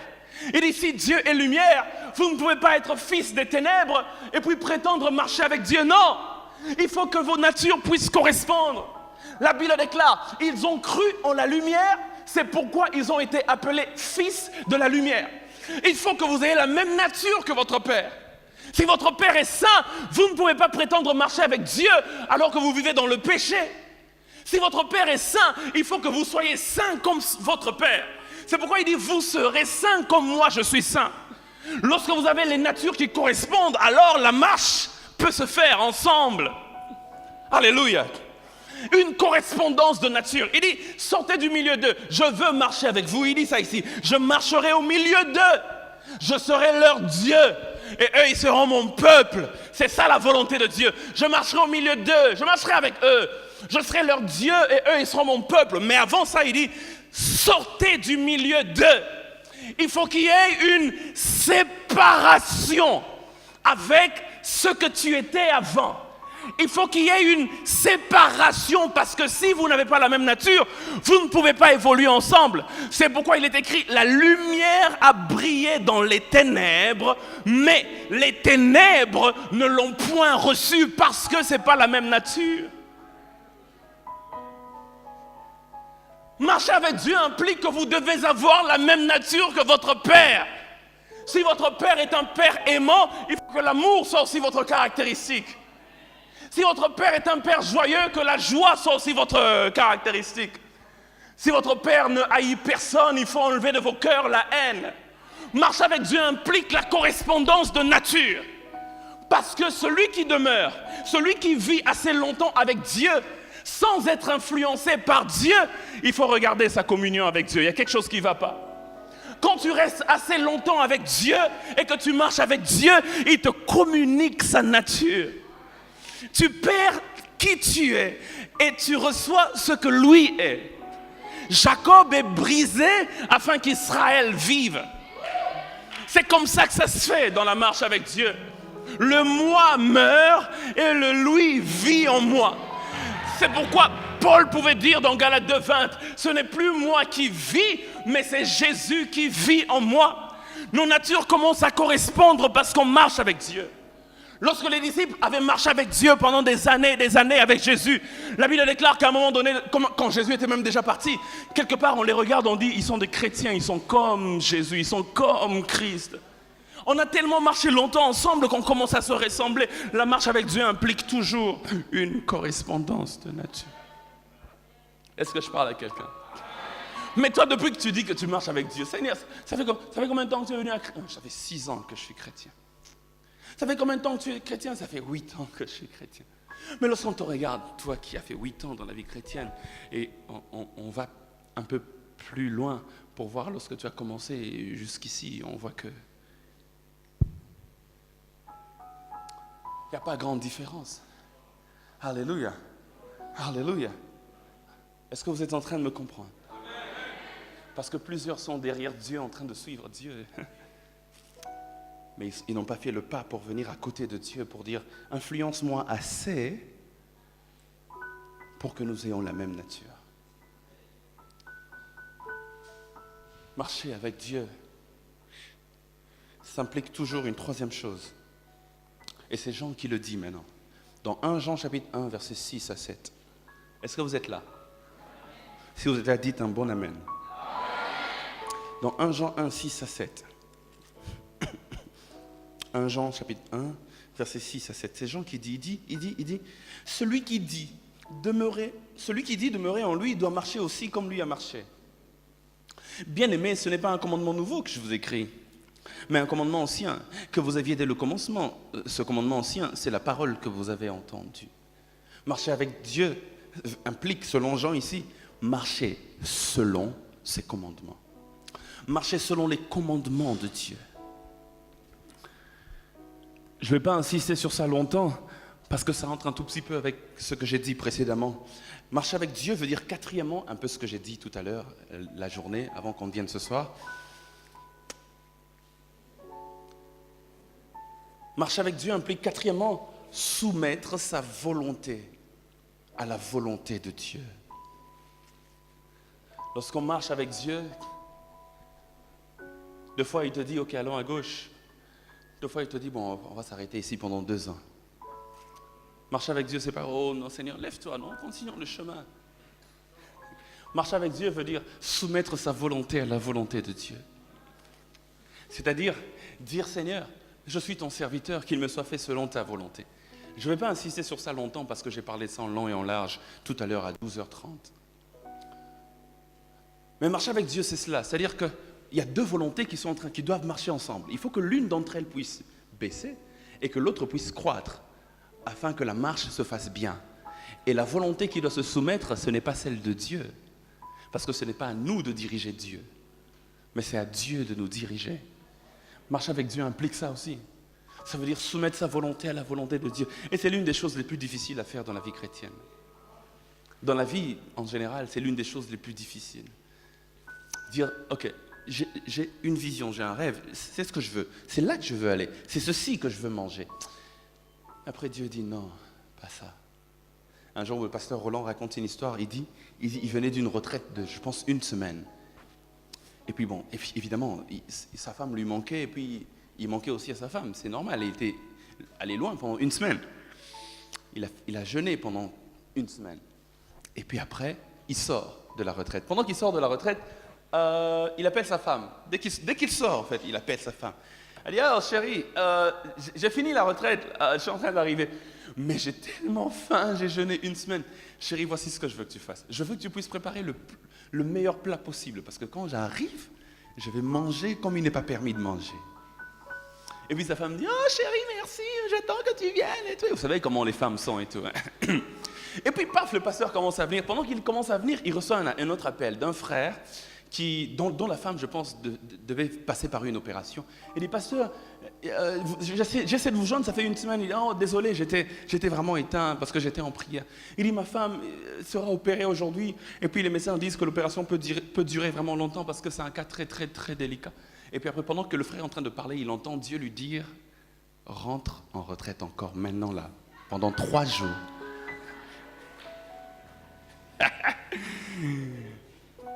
Il dit, si Dieu est lumière, vous ne pouvez pas être fils des ténèbres et puis prétendre marcher avec Dieu. Non! Il faut que vos natures puissent correspondre. La Bible déclare, ils ont cru en la lumière, c'est pourquoi ils ont été appelés fils de la lumière. Il faut que vous ayez la même nature que votre Père. Si votre Père est saint, vous ne pouvez pas prétendre marcher avec Dieu alors que vous vivez dans le péché. Si votre Père est saint, il faut que vous soyez saint comme votre Père. C'est pourquoi il dit, vous serez saints comme moi je suis saint. Lorsque vous avez les natures qui correspondent, alors la marche peut se faire ensemble. Alléluia. Une correspondance de nature. Il dit, sortez du milieu d'eux. Je veux marcher avec vous. Il dit ça ici. Je marcherai au milieu d'eux. Je serai leur Dieu. Et eux, ils seront mon peuple. C'est ça la volonté de Dieu. Je marcherai au milieu d'eux. Je marcherai avec eux. Je serai leur Dieu et eux, ils seront mon peuple. Mais avant ça, il dit, sortez du milieu d'eux. Il faut qu'il y ait une séparation avec ce que tu étais avant. Il faut qu'il y ait une séparation parce que si vous n'avez pas la même nature, vous ne pouvez pas évoluer ensemble. C'est pourquoi il est écrit, la lumière a brillé dans les ténèbres, mais les ténèbres ne l'ont point reçue parce que ce n'est pas la même nature. Marcher avec Dieu implique que vous devez avoir la même nature que votre Père. Si votre Père est un Père aimant, il faut que l'amour soit aussi votre caractéristique. Si votre Père est un Père joyeux, que la joie soit aussi votre caractéristique. Si votre Père ne haït personne, il faut enlever de vos cœurs la haine. Marcher avec Dieu implique la correspondance de nature. Parce que celui qui demeure, celui qui vit assez longtemps avec Dieu, sans être influencé par Dieu, il faut regarder sa communion avec Dieu. Il y a quelque chose qui ne va pas. Quand tu restes assez longtemps avec Dieu et que tu marches avec Dieu, il te communique sa nature. Tu perds qui tu es et tu reçois ce que lui est. Jacob est brisé afin qu'Israël vive. C'est comme ça que ça se fait dans la marche avec Dieu. Le moi meurt et le lui vit en moi. C'est pourquoi Paul pouvait dire dans Galates 2:20, ce n'est plus moi qui vis, mais c'est Jésus qui vit en moi. Nos natures commencent à correspondre parce qu'on marche avec Dieu. Lorsque les disciples avaient marché avec Dieu pendant des années avec Jésus, la Bible déclare qu'à un moment donné, quand Jésus était même déjà parti, quelque part on les regarde, on dit, ils sont des chrétiens, ils sont comme Jésus, ils sont comme Christ. On a tellement marché longtemps ensemble qu'on commence à se ressembler. La marche avec Dieu implique toujours une correspondance de nature. Est-ce que je parle à quelqu'un? Mais toi, depuis que tu dis que tu marches avec Dieu, Seigneur, ça fait combien de temps que tu es venu à chrétien? Ça fait 6 ans que je suis chrétien. Ça fait combien de temps que tu es chrétien? Ça fait 8 ans que je suis chrétien. Mais lorsqu'on te regarde, toi qui as fait 8 ans dans la vie chrétienne, et on va un peu plus loin pour voir lorsque tu as commencé jusqu'ici, on voit que il n'y a pas grande différence. Alléluia. Alléluia. Est-ce que vous êtes en train de me comprendre? Parce que plusieurs sont derrière Dieu en train de suivre Dieu. Mais ils n'ont pas fait le pas pour venir à côté de Dieu, pour dire, influence-moi assez pour que nous ayons la même nature. Marcher avec Dieu, ça implique toujours une troisième chose. Et c'est Jean qui le dit maintenant. Dans 1 Jean chapitre 1, versets 6 à 7. Est-ce que vous êtes là? Si vous êtes là, dites un bon amen. Dans 1 Jean 1, 6 à 7. 1 Jean chapitre 1, versets 6 à 7. C'est Jean qui dit, il dit, celui qui dit demeurer en lui doit marcher aussi comme lui a marché. Bien-aimés, ce n'est pas un commandement nouveau que je vous écris, mais un commandement ancien que vous aviez dès le commencement. Ce commandement ancien, c'est la parole que vous avez entendue. Marcher avec Dieu implique, selon Jean ici, marcher selon ses commandements. Marcher selon les commandements de Dieu. Je ne vais pas insister sur ça longtemps, parce que ça rentre un tout petit peu avec ce que j'ai dit précédemment. Marcher avec Dieu veut dire quatrièmement, un peu ce que j'ai dit tout à l'heure, la journée, avant qu'on vienne ce soir. Marcher avec Dieu implique quatrièmement, soumettre sa volonté à la volonté de Dieu. Lorsqu'on marche avec Dieu, deux fois il te dit, ok, allons à gauche. Deux fois il te dit, bon, on va s'arrêter ici pendant 2 ans. Marcher avec Dieu, c'est pas, oh non Seigneur, lève-toi, non, continuons le chemin. Marcher avec Dieu veut dire soumettre sa volonté à la volonté de Dieu. C'est-à-dire, dire Seigneur, je suis ton serviteur, qu'il me soit fait selon ta volonté. Je ne vais pas insister sur ça longtemps parce que j'ai parlé de ça en long et en large tout à l'heure à 12h30. Mais marcher avec Dieu, c'est cela. C'est-à-dire qu'il y a 2 volontés qui doivent marcher ensemble. Il faut que l'une d'entre elles puisse baisser et que l'autre puisse croître afin que la marche se fasse bien. Et la volonté qui doit se soumettre, ce n'est pas celle de Dieu. Parce que ce n'est pas à nous de diriger Dieu, mais c'est à Dieu de nous diriger. Marcher avec Dieu implique ça aussi. Ça veut dire soumettre sa volonté à la volonté de Dieu. Et c'est l'une des choses les plus difficiles à faire dans la vie chrétienne. Dans la vie, en général, c'est l'une des choses les plus difficiles. Dire, ok, j'ai une vision, j'ai un rêve, c'est ce que je veux. C'est là que je veux aller. C'est ceci que je veux manger. Après, Dieu dit non, à ça. Un jour, le pasteur Roland raconte une histoire. Il dit il venait d'une retraite de, je pense, 1 semaine. Et puis bon, évidemment, sa femme lui manquait, et puis il manquait aussi à sa femme. C'est normal, il était allé loin pendant 1 semaine. Il a jeûné pendant 1 semaine. Et puis après, il sort de la retraite. Pendant qu'il sort de la retraite, il appelle sa femme. Dès qu'il sort, en fait, il appelle sa femme. Elle dit, alors chérie, j'ai fini la retraite, je suis en train d'arriver. Mais j'ai tellement faim, j'ai jeûné 1 semaine. Chérie, voici ce que je veux que tu fasses. Je veux que tu puisses préparer le meilleur plat possible. Parce que quand j'arrive, je vais manger comme il n'est pas permis de manger. Et puis sa femme dit, oh chérie, merci, j'attends que tu viennes et tout. Vous savez comment les femmes sont et tout. Hein. Et puis paf, le pasteur commence à venir. Pendant qu'il commence à venir, il reçoit un autre appel d'un frère dont la femme, je pense, devait passer par une opération. Il dit, pasteur, j'essaie de vous joindre, ça fait 1 semaine. Il dit, oh désolé, j'étais vraiment éteint parce que j'étais en prière. Il dit, ma femme sera opérée aujourd'hui. Et puis les médecins disent que l'opération peut durer vraiment longtemps parce que c'est un cas très, très, très délicat. Et puis après, pendant que le frère est en train de parler, il entend Dieu lui dire, rentre en retraite encore maintenant là, pendant 3 jours.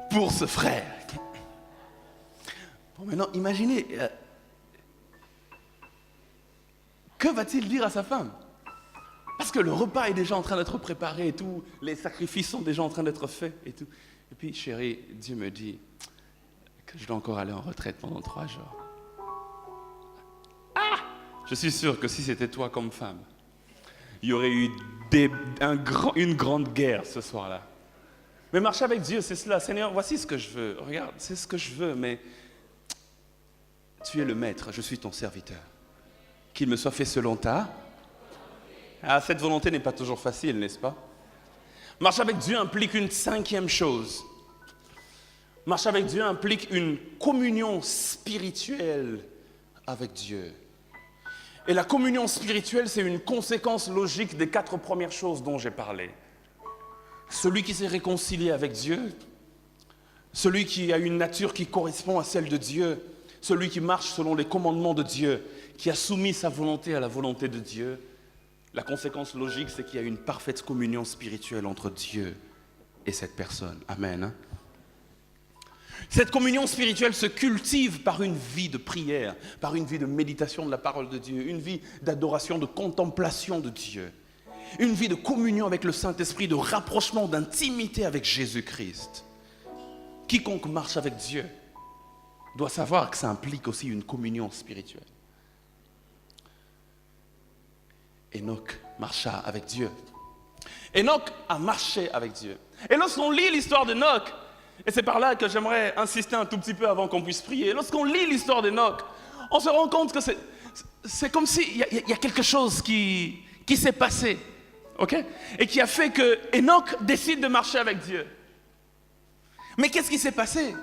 Pour ce frère. Bon, maintenant, imaginez, que va-t-il dire à sa femme? Parce que le repas est déjà en train d'être préparé et tout, les sacrifices sont déjà en train d'être faits et tout. Et puis, chérie, Dieu me dit que je dois encore aller en retraite pendant 3 jours. Ah! Je suis sûr que si c'était toi comme femme, il y aurait eu une grande guerre ce soir-là. Mais marcher avec Dieu, c'est cela. Seigneur, voici ce que je veux. Regarde, c'est ce que je veux, mais tu es le maître, je suis ton serviteur. Qu'il me soit fait selon ta... Ah, cette volonté n'est pas toujours facile, n'est-ce pas? Marcher avec Dieu implique une 5e chose. Marcher avec Dieu implique une communion spirituelle avec Dieu. Et la communion spirituelle, c'est une conséquence logique des 4 premières choses dont j'ai parlé. Celui qui s'est réconcilié avec Dieu, celui qui a une nature qui correspond à celle de Dieu, celui qui marche selon les commandements de Dieu, qui a soumis sa volonté à la volonté de Dieu. La conséquence logique, c'est qu'il y a une parfaite communion spirituelle entre Dieu et cette personne. Amen. Hein? Cette communion spirituelle se cultive par une vie de prière, par une vie de méditation de la parole de Dieu, une vie d'adoration, de contemplation de Dieu. Une vie de communion avec le Saint-Esprit, de rapprochement, d'intimité avec Jésus-Christ. Quiconque marche avec Dieu doit savoir que ça implique aussi une communion spirituelle. Enoch marcha avec Dieu. Enoch a marché avec Dieu. Et lorsqu'on lit l'histoire d'Enoch, et c'est par là que j'aimerais insister un tout petit peu avant qu'on puisse prier, lorsqu'on lit l'histoire d'Enoch, on se rend compte que c'est comme s'il y a quelque chose qui s'est passé. Okay? Et qui a fait que Enoch décide de marcher avec Dieu. Mais qu'est-ce qui s'est passé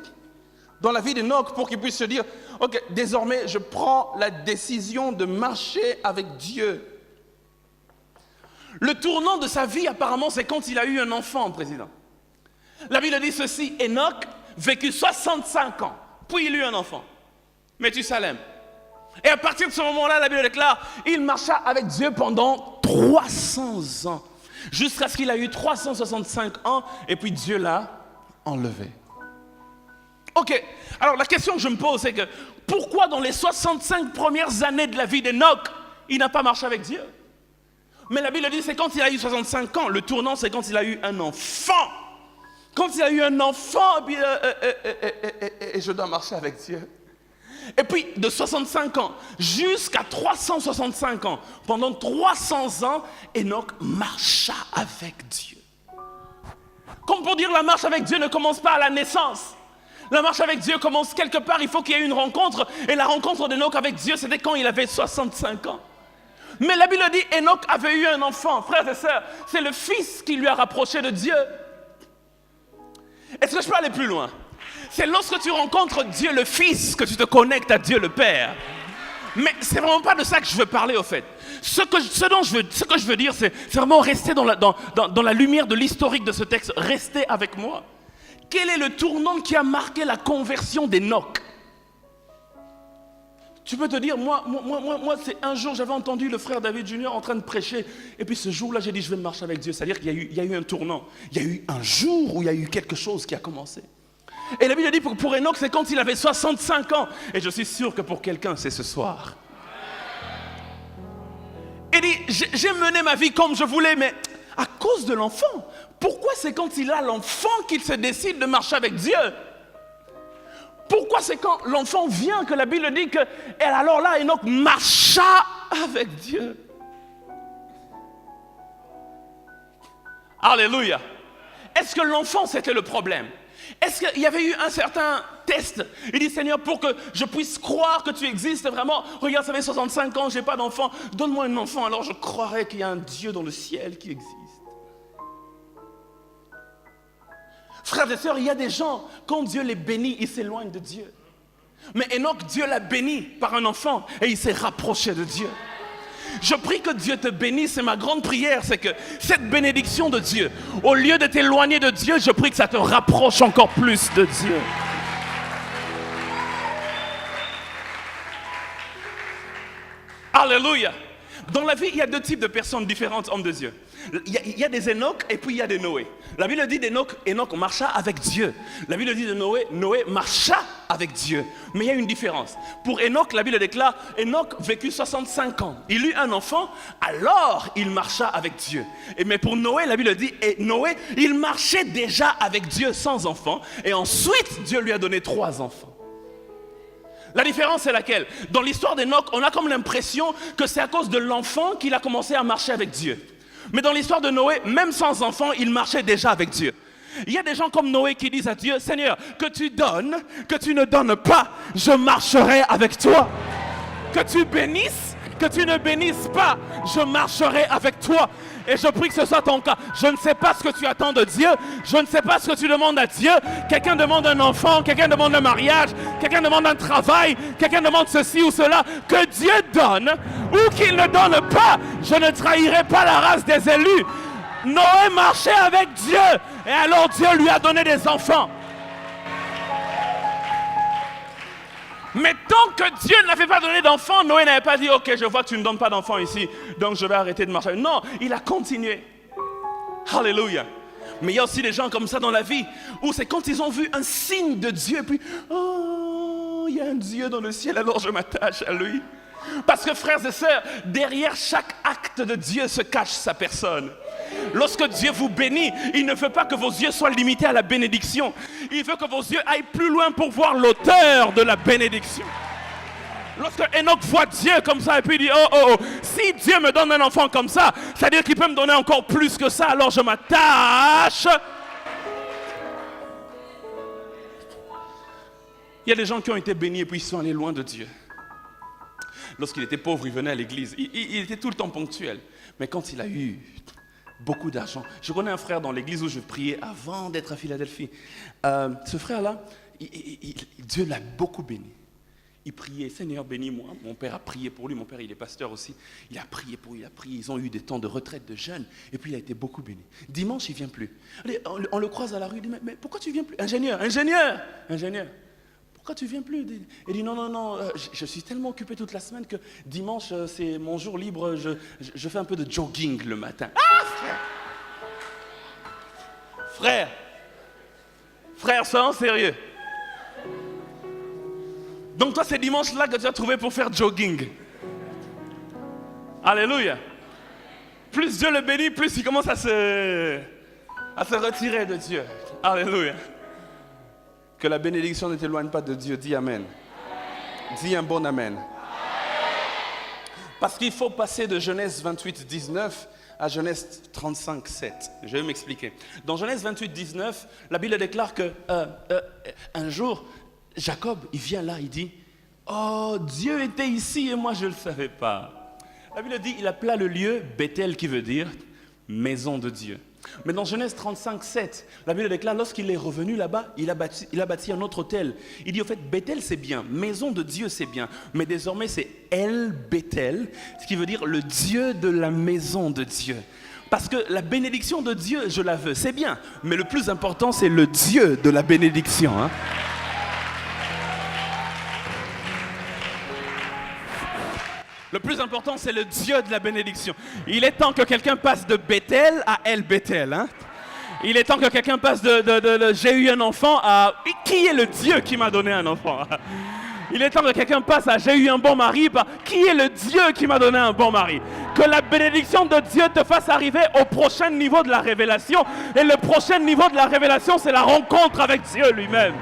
dans la vie d'Enoch pour qu'il puisse se dire, ok, désormais je prends la décision de marcher avec Dieu. Le tournant de sa vie apparemment c'est quand il a eu un enfant, président. La Bible dit ceci, Enoch vécut 65 ans, puis il eut un enfant, Méthusalem. Et à partir de ce moment-là, la Bible déclare, il marcha avec Dieu pendant 300 ans, jusqu'à ce qu'il a eu 365 ans, et puis Dieu l'a enlevé. Ok, alors la question que je me pose, c'est que pourquoi dans les 65 premières années de la vie d'Enoch, il n'a pas marché avec Dieu? Mais la Bible dit, c'est quand il a eu 65 ans, le tournant, c'est quand il a eu un enfant. Quand il a eu un enfant, et je dois marcher avec Dieu. Et puis, de 65 ans jusqu'à 365 ans, pendant 300 ans, Enoch marcha avec Dieu. Comme pour dire, la marche avec Dieu ne commence pas à la naissance. La marche avec Dieu commence quelque part, il faut qu'il y ait une rencontre. Et la rencontre d'Enoch avec Dieu, c'était quand il avait 65 ans. Mais la Bible dit, Enoch avait eu un enfant. Frères et sœurs, c'est le fils qui lui a rapproché de Dieu. Est-ce que je peux aller plus loin? C'est lorsque tu rencontres Dieu le Fils que tu te connectes à Dieu le Père. Mais c'est vraiment pas de ça que je veux parler au fait. Ce que je veux dire, c'est vraiment rester dans la lumière de l'historique de ce texte. Restez avec moi. Quel est le tournant qui a marqué la conversion d'Enoch? Je peux te dire, moi c'est un jour, j'avais entendu le frère David Junior en train de prêcher. Et puis ce jour-là, j'ai dit, je vais marcher avec Dieu. C'est-à-dire qu'il y a eu un tournant. Il y a eu un jour où il y a eu quelque chose qui a commencé. Et la Bible dit, pour Enoch, c'est quand il avait 65 ans. Et je suis sûr que pour quelqu'un, c'est ce soir. Il dit, j'ai mené ma vie comme je voulais, mais à cause de l'enfant. Pourquoi c'est quand il a l'enfant qu'il se décide de marcher avec Dieu? Pourquoi c'est quand l'enfant vient que la Bible dit que... Et alors là, Enoch marcha avec Dieu. Alléluia. Est-ce que l'enfant c'était le problème? Est-ce qu'il y avait eu un certain test? Il dit, Seigneur, pour que je puisse croire que tu existes vraiment, regarde, ça fait 65 ans, je n'ai pas d'enfant, donne-moi un enfant, alors je croirais qu'il y a un Dieu dans le ciel qui existe. Frères et sœurs, il y a des gens, quand Dieu les bénit, ils s'éloignent de Dieu. Mais Enoch, Dieu l'a béni par un enfant et il s'est rapproché de Dieu. Je prie que Dieu te bénisse, c'est ma grande prière, c'est que cette bénédiction de Dieu, au lieu de t'éloigner de Dieu, je prie que ça te rapproche encore plus de Dieu. Alléluia. Dans la vie, il y a deux types de personnes différentes, hommes de Dieu. Il y a des Enoch et puis il y a des Noé. La Bible dit d'Enoch, Enoch marcha avec Dieu. La Bible dit de Noé, Noé marcha avec Dieu. Mais il y a une différence. Pour Enoch, la Bible déclare, Enoch vécut 65 ans. Il eut un enfant, alors il marcha avec Dieu. Mais pour Noé, la Bible dit, et Noé, il marchait déjà avec Dieu sans enfant. Et ensuite, Dieu lui a donné 3 enfants. La différence c'est laquelle? Dans l'histoire d'Enoch, on a comme l'impression que c'est à cause de l'enfant qu'il a commencé à marcher avec Dieu. Mais dans l'histoire de Noé, même sans enfant, il marchait déjà avec Dieu. Il y a des gens comme Noé qui disent à Dieu, Seigneur, que tu donnes, que tu ne donnes pas, je marcherai avec toi. Que tu bénisses, que tu ne bénisses pas, je marcherai avec toi. Et je prie que ce soit ton cas. Je ne sais pas ce que tu attends de Dieu. Je ne sais pas ce que tu demandes à Dieu. Quelqu'un demande un enfant, quelqu'un demande un mariage, quelqu'un demande un travail, quelqu'un demande ceci ou cela. Que Dieu donne ou qu'il ne donne pas, je ne trahirai pas la race des élus. Noé marchait avec Dieu et alors Dieu lui a donné des enfants. Mais tant que Dieu n'avait pas donné d'enfant, Noé n'avait pas dit, ok, je vois que tu ne donnes pas d'enfant ici, donc je vais arrêter de marcher. Non, il a continué. Alléluia. Mais il y a aussi des gens comme ça dans la vie, où c'est quand ils ont vu un signe de Dieu, et puis, oh, il y a un Dieu dans le ciel, alors je m'attache à lui. Parce que frères et sœurs, derrière chaque acte de Dieu se cache sa personne. Lorsque Dieu vous bénit, il ne veut pas que vos yeux soient limités à la bénédiction. Il veut que vos yeux aillent plus loin pour voir l'auteur de la bénédiction. Lorsque Enoch voit Dieu comme ça et puis il dit, oh, si Dieu me donne un enfant comme ça, c'est-à-dire qu'il peut me donner encore plus que ça, alors je m'attache. Il y a des gens qui ont été bénis et puis ils sont allés loin de Dieu. Lorsqu'il était pauvre, il venait à l'église. Il était tout le temps ponctuel. Mais quand il a eu beaucoup d'argent. Je connais un frère dans l'église où je priais avant d'être à Philadelphie. Ce frère-là, Dieu l'a beaucoup béni. Il priait, Seigneur, bénis-moi. Mon père a prié pour lui. Mon père, il est pasteur aussi. Il a prié pour lui, il a prié. Ils ont eu des temps de retraite de jeûne. Et puis, il a été beaucoup béni. Dimanche, il ne vient plus. Allez, on le croise à la rue. Il dit, mais pourquoi tu ne viens plus? Ingénieur. Pourquoi tu ne viens plus? Il dit, non, je suis tellement occupé toute la semaine que dimanche, c'est mon jour libre. Je fais un peu de jogging le matin. Ah, frère! Frère, sois sérieux. Donc toi, c'est dimanche-là que tu as trouvé pour faire jogging. Alléluia. Plus Dieu le bénit, plus il commence à se retirer de Dieu. Alléluia. Que la bénédiction ne t'éloigne pas de Dieu. Dis Amen. Dis un bon Amen. Parce qu'il faut passer de Genèse 28, 19 à Genèse 35, 7. Je vais m'expliquer. Dans Genèse 28, 19, la Bible déclare que un jour, Jacob, il vient là, il dit, oh, Dieu était ici et moi je ne le savais pas. La Bible dit, il appela le lieu Bethel, qui veut dire maison de Dieu. Mais dans Genèse 35, 7, la Bible déclare, lorsqu'il est revenu là-bas, il a bâti un autre autel. Il dit, au fait, Bethel c'est bien, maison de Dieu c'est bien, mais désormais c'est El Bethel, ce qui veut dire le Dieu de la maison de Dieu. Parce que la bénédiction de Dieu, je la veux, c'est bien, mais le plus important c'est le Dieu de la bénédiction. Le plus important, c'est le Dieu de la bénédiction. Il est temps que quelqu'un passe de Bethel à El Bethel. Hein? Il est temps que quelqu'un passe de j'ai eu un enfant à qui est le Dieu qui m'a donné un enfant. Il est temps que quelqu'un passe à j'ai eu un bon mari par qui est le Dieu qui m'a donné un bon mari. Que la bénédiction de Dieu te fasse arriver au prochain niveau de la révélation. Et le prochain niveau de la révélation, c'est la rencontre avec Dieu lui-même.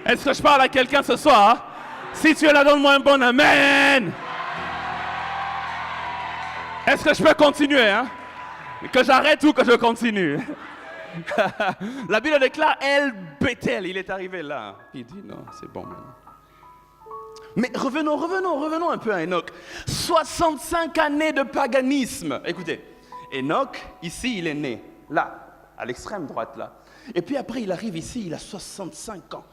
Est-ce que je parle à quelqu'un ce soir? Hein? Si tu es là, donne-moi un bon amen. Est-ce que je peux continuer? Hein? Que j'arrête ou que je continue? La Bible déclare El Bethel. Il est arrivé là. Il dit non, c'est bon maintenant. Mais revenons un peu à Enoch. 65 années de paganisme. Écoutez, Enoch, ici, il est né. Là, à l'extrême droite, là. Et puis après, il arrive ici, il a 65 ans.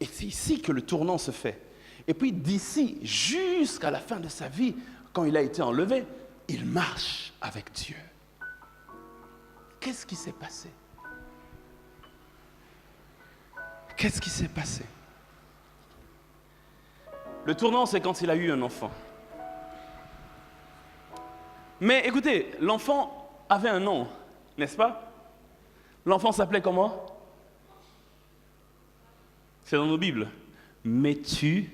Et c'est ici que le tournant se fait. Et puis d'ici jusqu'à la fin de sa vie, quand il a été enlevé, il marche avec Dieu. Qu'est-ce qui s'est passé? Qu'est-ce qui s'est passé? Le tournant, c'est quand il a eu un enfant. Mais écoutez, l'enfant avait un nom, n'est-ce pas? L'enfant s'appelait comment? C'est dans nos Bibles. Méthusalem.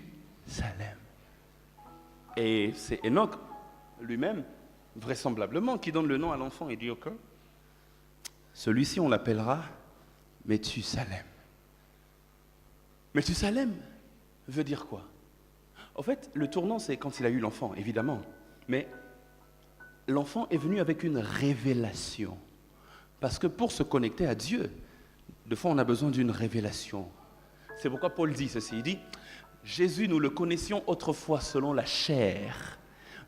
Et c'est Enoch lui-même, vraisemblablement, qui donne le nom à l'enfant. Il dit, ok, celui-ci, on l'appellera Méthusalem. Méthusalem veut dire quoi? En fait, le tournant, c'est quand il a eu l'enfant, évidemment. Mais l'enfant est venu avec une révélation. Parce que pour se connecter à Dieu, des fois, on a besoin d'une révélation. C'est pourquoi Paul dit ceci. Il dit, Jésus, nous le connaissions autrefois selon la chair,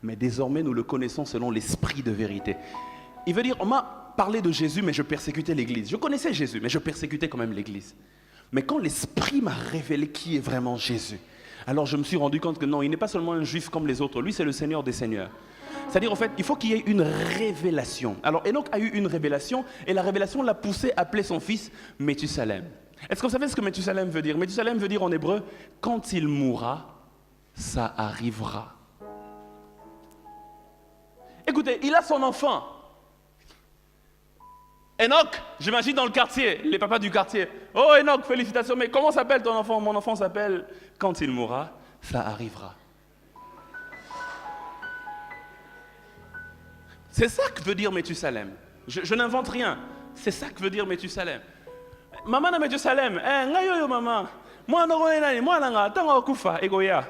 mais désormais, nous le connaissons selon l'esprit de vérité. Il veut dire, on m'a parlé de Jésus, mais je persécutais l'Église. Je connaissais Jésus, mais je persécutais quand même l'Église. Mais quand l'Esprit m'a révélé qui est vraiment Jésus, alors je me suis rendu compte que non, il n'est pas seulement un juif comme les autres. Lui, c'est le Seigneur des Seigneurs. C'est-à-dire, en fait, il faut qu'il y ait une révélation. Alors, Enoch a eu une révélation, et la révélation l'a poussé à appeler son fils Méthusalem. Est-ce que vous savez ce que Méthusalem veut dire? Méthusalem veut dire en hébreu, quand il mourra, ça arrivera. Écoutez, il a son enfant. Enoch, j'imagine dans le quartier, les papas du quartier. Oh Enoch, félicitations, mais comment s'appelle ton enfant? Mon enfant s'appelle, quand il mourra, ça arrivera. C'est ça que veut dire Méthusalem. Je n'invente rien. C'est ça que veut dire Méthusalem. Maman na Méthusalem, ngayo maman. Moi na roye nani, moi na nga tanga kufa egoya.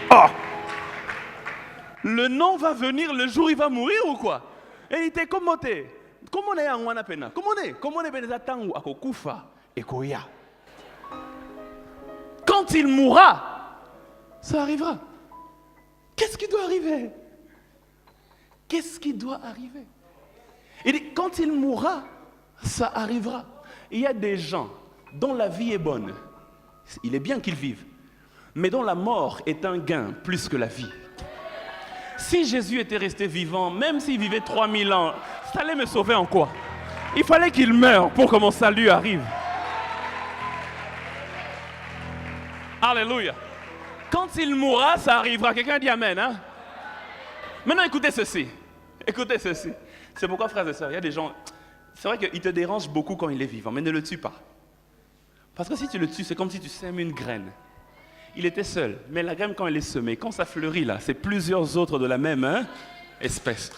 Oh. Le nom va venir le jour où il va mourir ou quoi? Et il était commenté. Comment on est en wana pena? Comment on est beneza tangu akokufa egoya. Quand il mourra, ça arrivera. Qu'est-ce qui doit arriver? Qu'est-ce qui doit arriver? Il dit, quand il mourra, ça arrivera. Il y a des gens dont la vie est bonne. Il est bien qu'ils vivent. Mais dont la mort est un gain plus que la vie. Si Jésus était resté vivant, même s'il vivait 3000 ans, ça allait me sauver en quoi? Il fallait qu'il meure pour que mon salut arrive. Alléluia. Quand il mourra, ça arrivera. Quelqu'un dit Amen. Hein? Maintenant, écoutez ceci. Écoutez ceci. C'est pourquoi, frères et sœurs, il y a des gens... C'est vrai qu'il te dérange beaucoup quand il est vivant, mais ne le tue pas. Parce que si tu le tues, c'est comme si tu sèmes une graine. Il était seul, mais la graine, quand elle est semée, quand ça fleurit là, c'est plusieurs autres de la même espèce.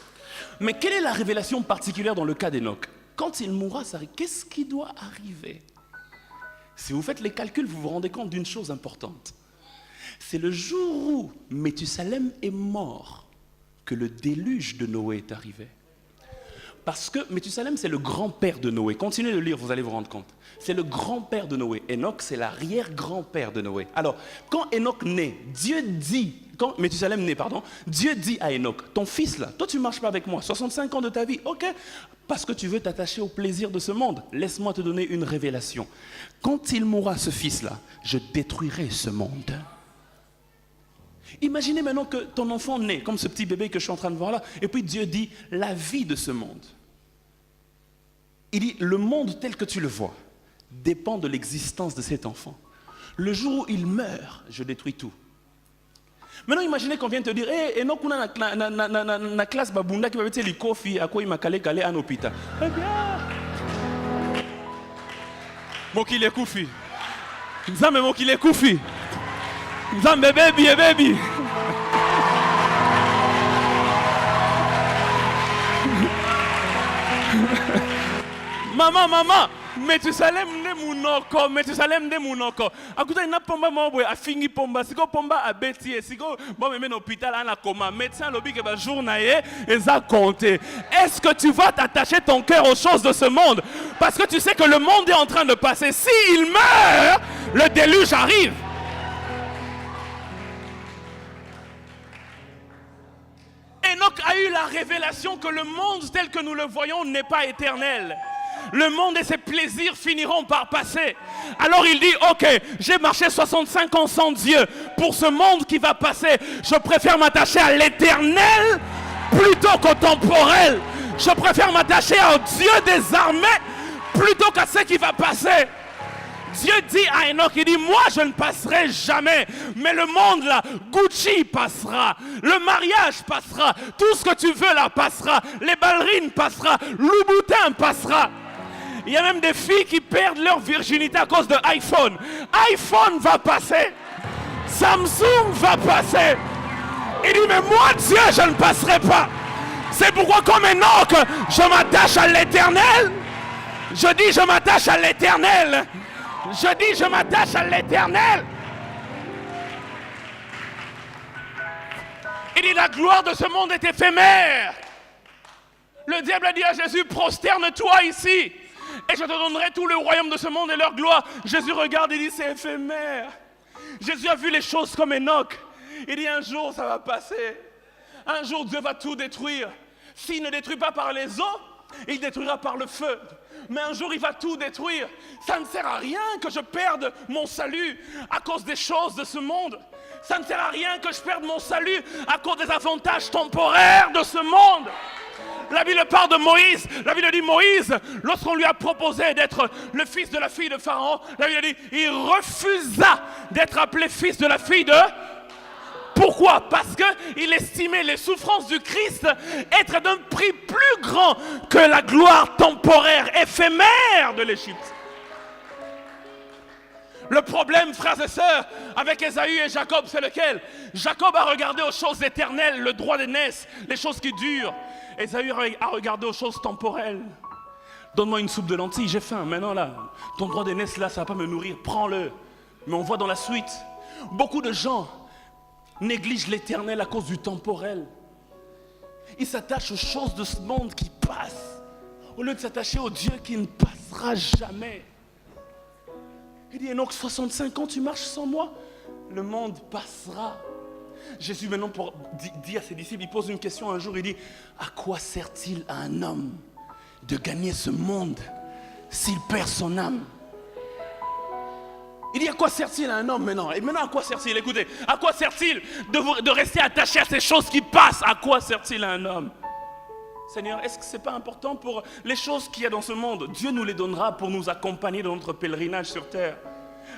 Mais quelle est la révélation particulière dans le cas d'Enoch? Quand il mourra, ça arrive. Qu'est-ce qui doit arriver? Si vous faites les calculs, vous vous rendez compte d'une chose importante. C'est le jour où Méthusalem est mort que le déluge de Noé est arrivé. Parce que Méthusalem, c'est le grand-père de Noé. Continuez de lire, vous allez vous rendre compte. C'est le grand-père de Noé. Enoch, c'est l'arrière-grand-père de Noé. Alors, quand Enoch naît, quand Méthusalem naît, Dieu dit à Enoch, ton fils là, toi tu ne marches pas avec moi, 65 ans de ta vie, ok, parce que tu veux t'attacher au plaisir de ce monde, laisse-moi te donner une révélation. Quand il mourra, ce fils là, je détruirai ce monde. Imaginez maintenant que ton enfant naît, comme ce petit bébé que je suis en train de voir là, et puis Dieu dit la vie de ce monde. Il dit le monde tel que tu le vois dépend de l'existence de cet enfant. Le jour où il meurt, je détruis tout. Maintenant, imaginez qu'on vient te dire, et non, on a na classe babunda qui va mettre les kofi à quoi il m'a calé à l'hôpital. Eh bien, mon qu'il est koufi. Nzambe mon qu'il est koufi. Nzambe baby. Maman, Metusalem de munoko. Akuta ina pomba mobwe afingi pomba, siko pomba abeti, siko bon men hôpital ana coma, médecin lobi ke ba jour na ye eza compté. Est-ce que tu vas t'attacher ton cœur aux choses de ce monde parce que tu sais que le monde est en train de passer. Si il meurt, le déluge arrive. Enoch a eu la révélation que le monde tel que nous le voyons n'est pas éternel. Le monde et ses plaisirs finiront par passer. Alors il dit, ok, j'ai marché 65 ans sans Dieu. Pour ce monde qui va passer, je préfère m'attacher à l'éternel plutôt qu'au temporel. Je préfère m'attacher au Dieu des armées plutôt qu'à ce qui va passer. Dieu dit à Enoch, il dit, moi je ne passerai jamais, mais le monde là, Gucci passera, le mariage passera, tout ce que tu veux là passera, les ballerines passera, Louboutin passera. Il y a même des filles qui perdent leur virginité à cause de iPhone. iPhone va passer, Samsung va passer. Il dit, mais moi Dieu je ne passerai pas. C'est pourquoi comme Enoch, je m'attache à l'éternel. Je dis je m'attache à l'éternel. Je dis, je m'attache à l'éternel. Il dit, la gloire de ce monde est éphémère. Le diable a dit à Jésus, prosterne-toi ici, et je te donnerai tout le royaume de ce monde et leur gloire. Jésus regarde et dit, c'est éphémère. Jésus a vu les choses comme Enoch. Il dit, un jour, ça va passer. Un jour, Dieu va tout détruire. S'il ne détruit pas par les eaux, il détruira par le feu. Mais un jour il va tout détruire. Ça ne sert à rien que je perde mon salut à cause des choses de ce monde. Ça ne sert à rien que je perde mon salut à cause des avantages temporaires de ce monde. La Bible parle de Moïse. La Bible dit Moïse, lorsqu'on lui a proposé d'être le fils de la fille de Pharaon, la Bible dit il refusa d'être appelé fils de la fille de... Pourquoi? Parce qu'il estimait les souffrances du Christ être d'un prix plus grand que la gloire temporaire, éphémère de l'Égypte. Le problème, frères et sœurs, avec Ésaü et Jacob, c'est lequel? Jacob a regardé aux choses éternelles, le droit d'aînesse, les choses qui durent. Ésaü a regardé aux choses temporelles. Donne-moi une soupe de lentilles, j'ai faim. Maintenant là, ton droit d'aînesse là, ça va pas me nourrir, prends-le. Mais on voit dans la suite, beaucoup de gens néglige l'éternel à cause du temporel. Il s'attache aux choses de ce monde qui passent, au lieu de s'attacher au Dieu qui ne passera jamais. Il dit, Enoch, 65 ans, tu marches sans moi, le monde passera. Jésus maintenant dit à ses disciples, il pose une question un jour, il dit, à quoi sert-il à un homme de gagner ce monde s'il perd son âme? Il dit, à quoi sert-il à un homme maintenant? Et maintenant, à quoi sert-il? Écoutez, à quoi sert-il de rester attaché à ces choses qui passent? À quoi sert-il à un homme? Seigneur, est-ce que ce n'est pas important pour les choses qu'il y a dans ce monde? Dieu nous les donnera pour nous accompagner dans notre pèlerinage sur terre.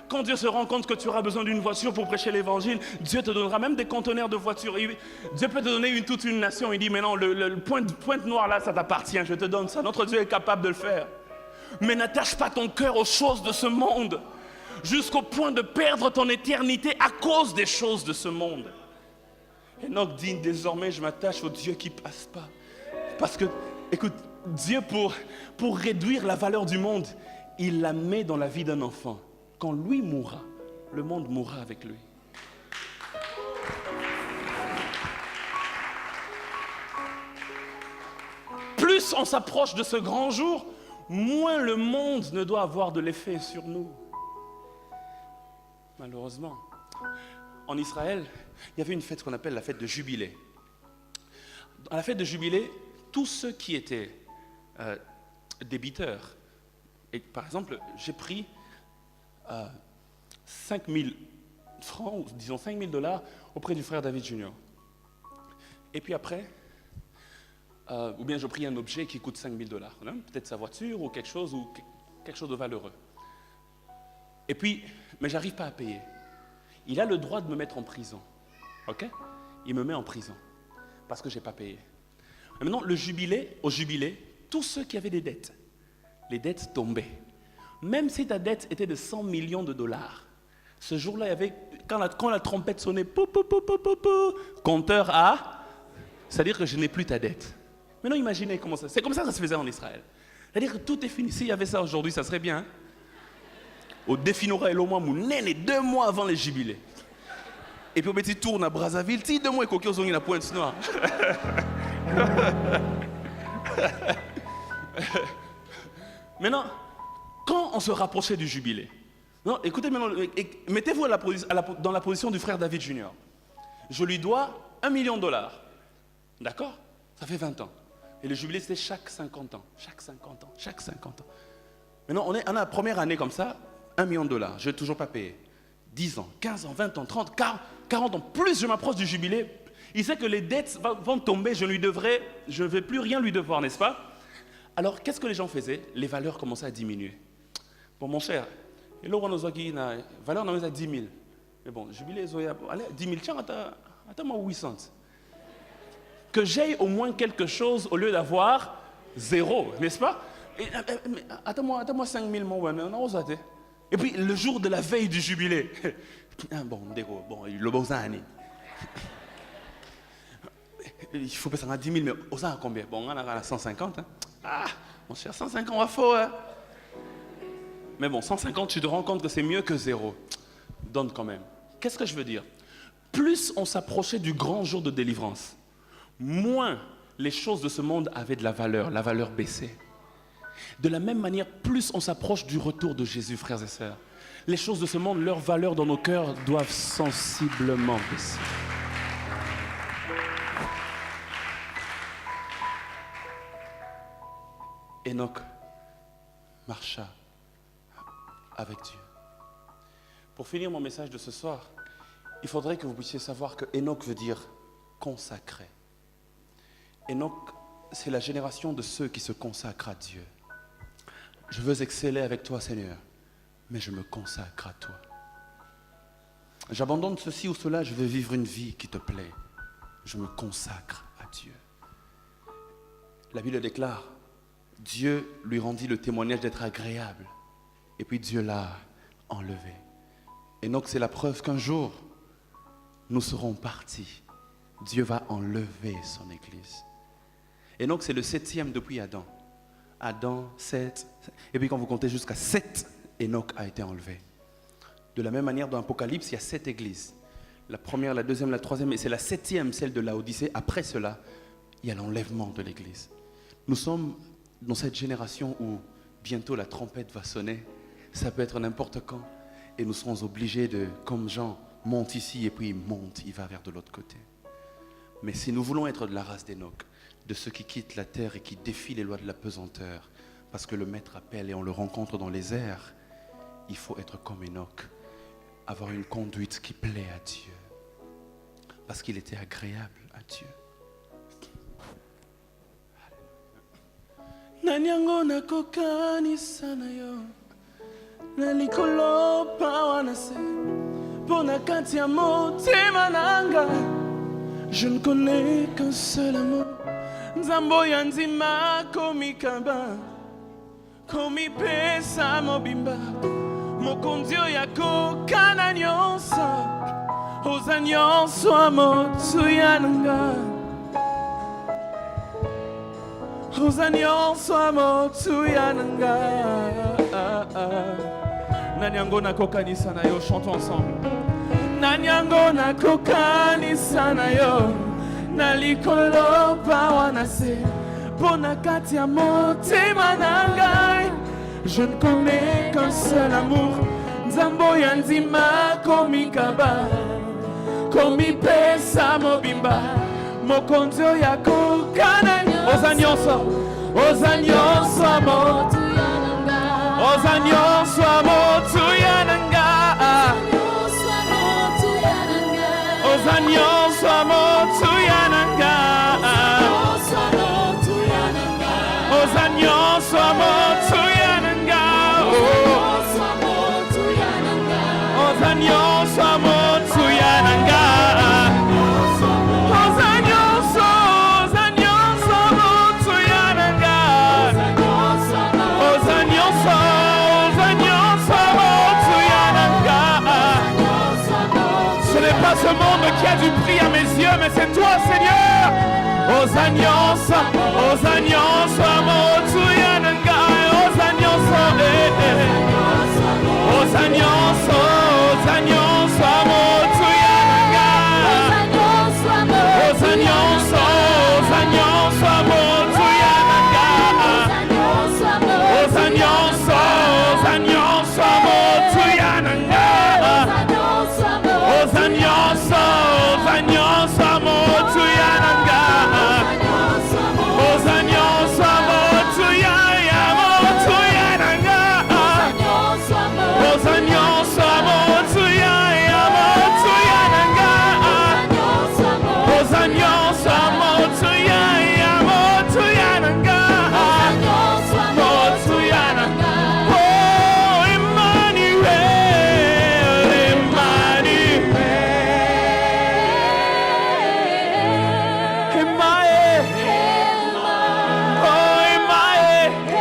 Quand Dieu se rend compte que tu auras besoin d'une voiture pour prêcher l'évangile, Dieu te donnera même des conteneurs de voitures. Dieu peut te donner toute une nation. Il dit, mais non, le pointe noire là, ça t'appartient, je te donne ça. Notre Dieu est capable de le faire. Mais n'attache pas ton cœur aux choses de ce monde, jusqu'au point de perdre ton éternité à cause des choses de ce monde. Enoch dit, désormais je m'attache au Dieu qui ne passe pas. Parce que, écoute, Dieu pour réduire la valeur du monde, il la met dans la vie d'un enfant. Quand lui mourra, le monde mourra avec lui. Plus on s'approche de ce grand jour, moins le monde ne doit avoir de l'effet sur nous. Malheureusement, en Israël, il y avait une fête qu'on appelle la fête de Jubilé. À la fête de Jubilé, tous ceux qui étaient débiteurs, et par exemple, j'ai pris 5 000 francs, ou disons 5 000 $, auprès du frère David Junior. Et puis après, ou bien je prie un objet qui coûte 5 000 $, hein, peut-être sa voiture ou quelque chose de valeureux. Et puis, mais j'arrive pas à payer. Il a le droit de me mettre en prison. Ok? Il me met en prison parce que j'ai pas payé. Et maintenant, au jubilé, tous ceux qui avaient des dettes, les dettes tombaient. Même si ta dette était de 100 millions de $, ce jour-là, il y avait, quand la trompette sonnait, pou, pou, pou, pou, pou, pou, compteur à, c'est-à-dire que je n'ai plus ta dette. Maintenant, imaginez comment ça, c'est comme ça que ça se faisait en Israël. C'est-à-dire que tout est fini. S'il y avait ça aujourd'hui, ça serait bien. Hein? Au définora et l'homme mounene 2 mois avant les jubilés. Et puis au petit tourne à Brazzaville, 2 mois et coquille aux ongles la pointe noire. Maintenant, quand on se rapprochait du jubilé, non, écoutez maintenant, mettez-vous dans la position du frère David Junior. Je lui dois $1 million. D'accord? Ça fait 20 ans. Et le jubilé, c'était chaque 50 ans. Chaque 50 ans. Chaque 50 ans. Maintenant, on a la première année comme ça, $1 million. Je n'ai toujours pas payé. 10 ans, 15 ans, 20 ans, 30, 40 ans. Plus je m'approche du jubilé, il sait que les dettes vont tomber, je ne vais plus rien lui devoir, n'est-ce pas? Alors, qu'est-ce que les gens faisaient? Les valeurs commençaient à diminuer. Bon, mon cher, et là, on a une valeur à 10 000. Mais bon, jubilé, allez, 10 000, tiens, attends-moi 800. Que j'aille au moins quelque chose au lieu d'avoir 0, n'est-ce pas? Attends-moi 5 000, mon ouais, non, et puis, le jour de la veille du jubilé, le beau année. Il faut passer à 10 000, mais aux à combien? Bon, on a 150. Hein? Ah, mon cher, 150, on va faux. Hein? Mais bon, 150, tu te rends compte que c'est mieux que 0. Donne quand même. Qu'est-ce que je veux dire? Plus on s'approchait du grand jour de délivrance, moins les choses de ce monde avaient de la valeur baissait. De la même manière, plus on s'approche du retour de Jésus, frères et sœurs, les choses de ce monde, leur valeur dans nos cœurs doivent sensiblement baisser. Enoch marcha avec Dieu. Pour finir mon message de ce soir, il faudrait que vous puissiez savoir que Enoch veut dire consacré. Enoch, c'est la génération de ceux qui se consacrent à Dieu. Je veux exceller avec toi, Seigneur, mais je me consacre à toi. J'abandonne ceci ou cela, je veux vivre une vie qui te plaît. Je me consacre à Dieu. La Bible déclare, Dieu lui rendit le témoignage d'être agréable. Et puis Dieu l'a enlevé. Et donc c'est la preuve qu'un jour, nous serons partis. Dieu va enlever son Église. Et donc c'est le 7e depuis Adam. Adam, 7. Et puis quand vous comptez jusqu'à 7, Enoch a été enlevé. De la même manière, dans l'Apocalypse, il y a 7 églises. La première, la deuxième, la troisième, et c'est la 7e, celle de Laodicée. Après cela, il y a l'enlèvement de l'église. Nous sommes dans cette génération où bientôt la trompette va sonner. Ça peut être n'importe quand. Et nous serons obligés de, comme Jean, monte ici et puis il monte, il va vers de l'autre côté. Mais si nous voulons être de la race d'Enoch, de ceux qui quittent la terre et qui défient les lois de la pesanteur, parce que le Maître appelle et on le rencontre dans les airs, il faut être comme Enoch, avoir une conduite qui plaît à Dieu, parce qu'il était agréable à Dieu. Nanyango na kokani sana yo, nalikolo pawanase, pona katia motema nanga, je ne connais qu'un seul amour. Nzambo yanzima komikamba, komipesa mobimba, mokondio yako kana nyonso, oza nyonso amotu yananga, oza nyonso amotu yananga. Nanyango na kokanisa na yo, chantons ensemble. Nanyango na kokanisa na yo, nalikolo pawanase, pona katia motema nangai, je ne connais qu'un seul amour. Nzambo yanzima komikaba, komipesa mobimba, mokonzo yako kana oza nyonso, oza nyonso amotu yananga, oza nyonso amotu yananga, oza nyonso amotu nyonso motuya nanga oza nyonso motuya nanga oza nyonso motuya nanga oza nyonso motuya nanga oza nyonso motuya nanga. Ce n'est pas ce monde qui a du prix à mes yeux, mais c'est toi, Seigneur. Oza nyonso motuya nanga oza nyonso oza nyonso motuya nanga oza nyonso motuya nanga oza nyonso motuya nanga oza nyonso motuya nanga oza nyonso motuya nanga oza nyonso motuya nanga oza nyonso motuya nanga motuya nanga. Oh Emmanuel, Emmanuel, Emmanuel, oh Emmanuel,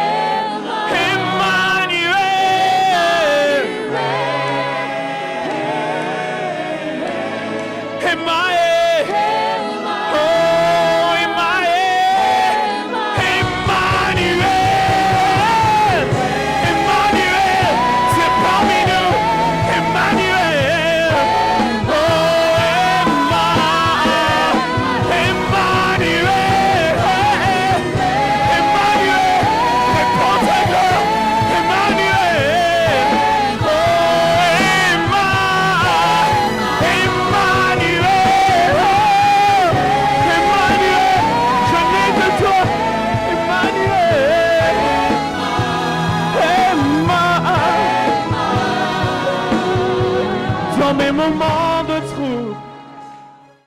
Emmanuel, oh Emmanuel, c'est parmi nous, Emmanuel, oh Emmanuel, réponds ta gloire, Emmanuel, oh Emmanuel, je n'ai que toi, Emmanuel, dans mes moments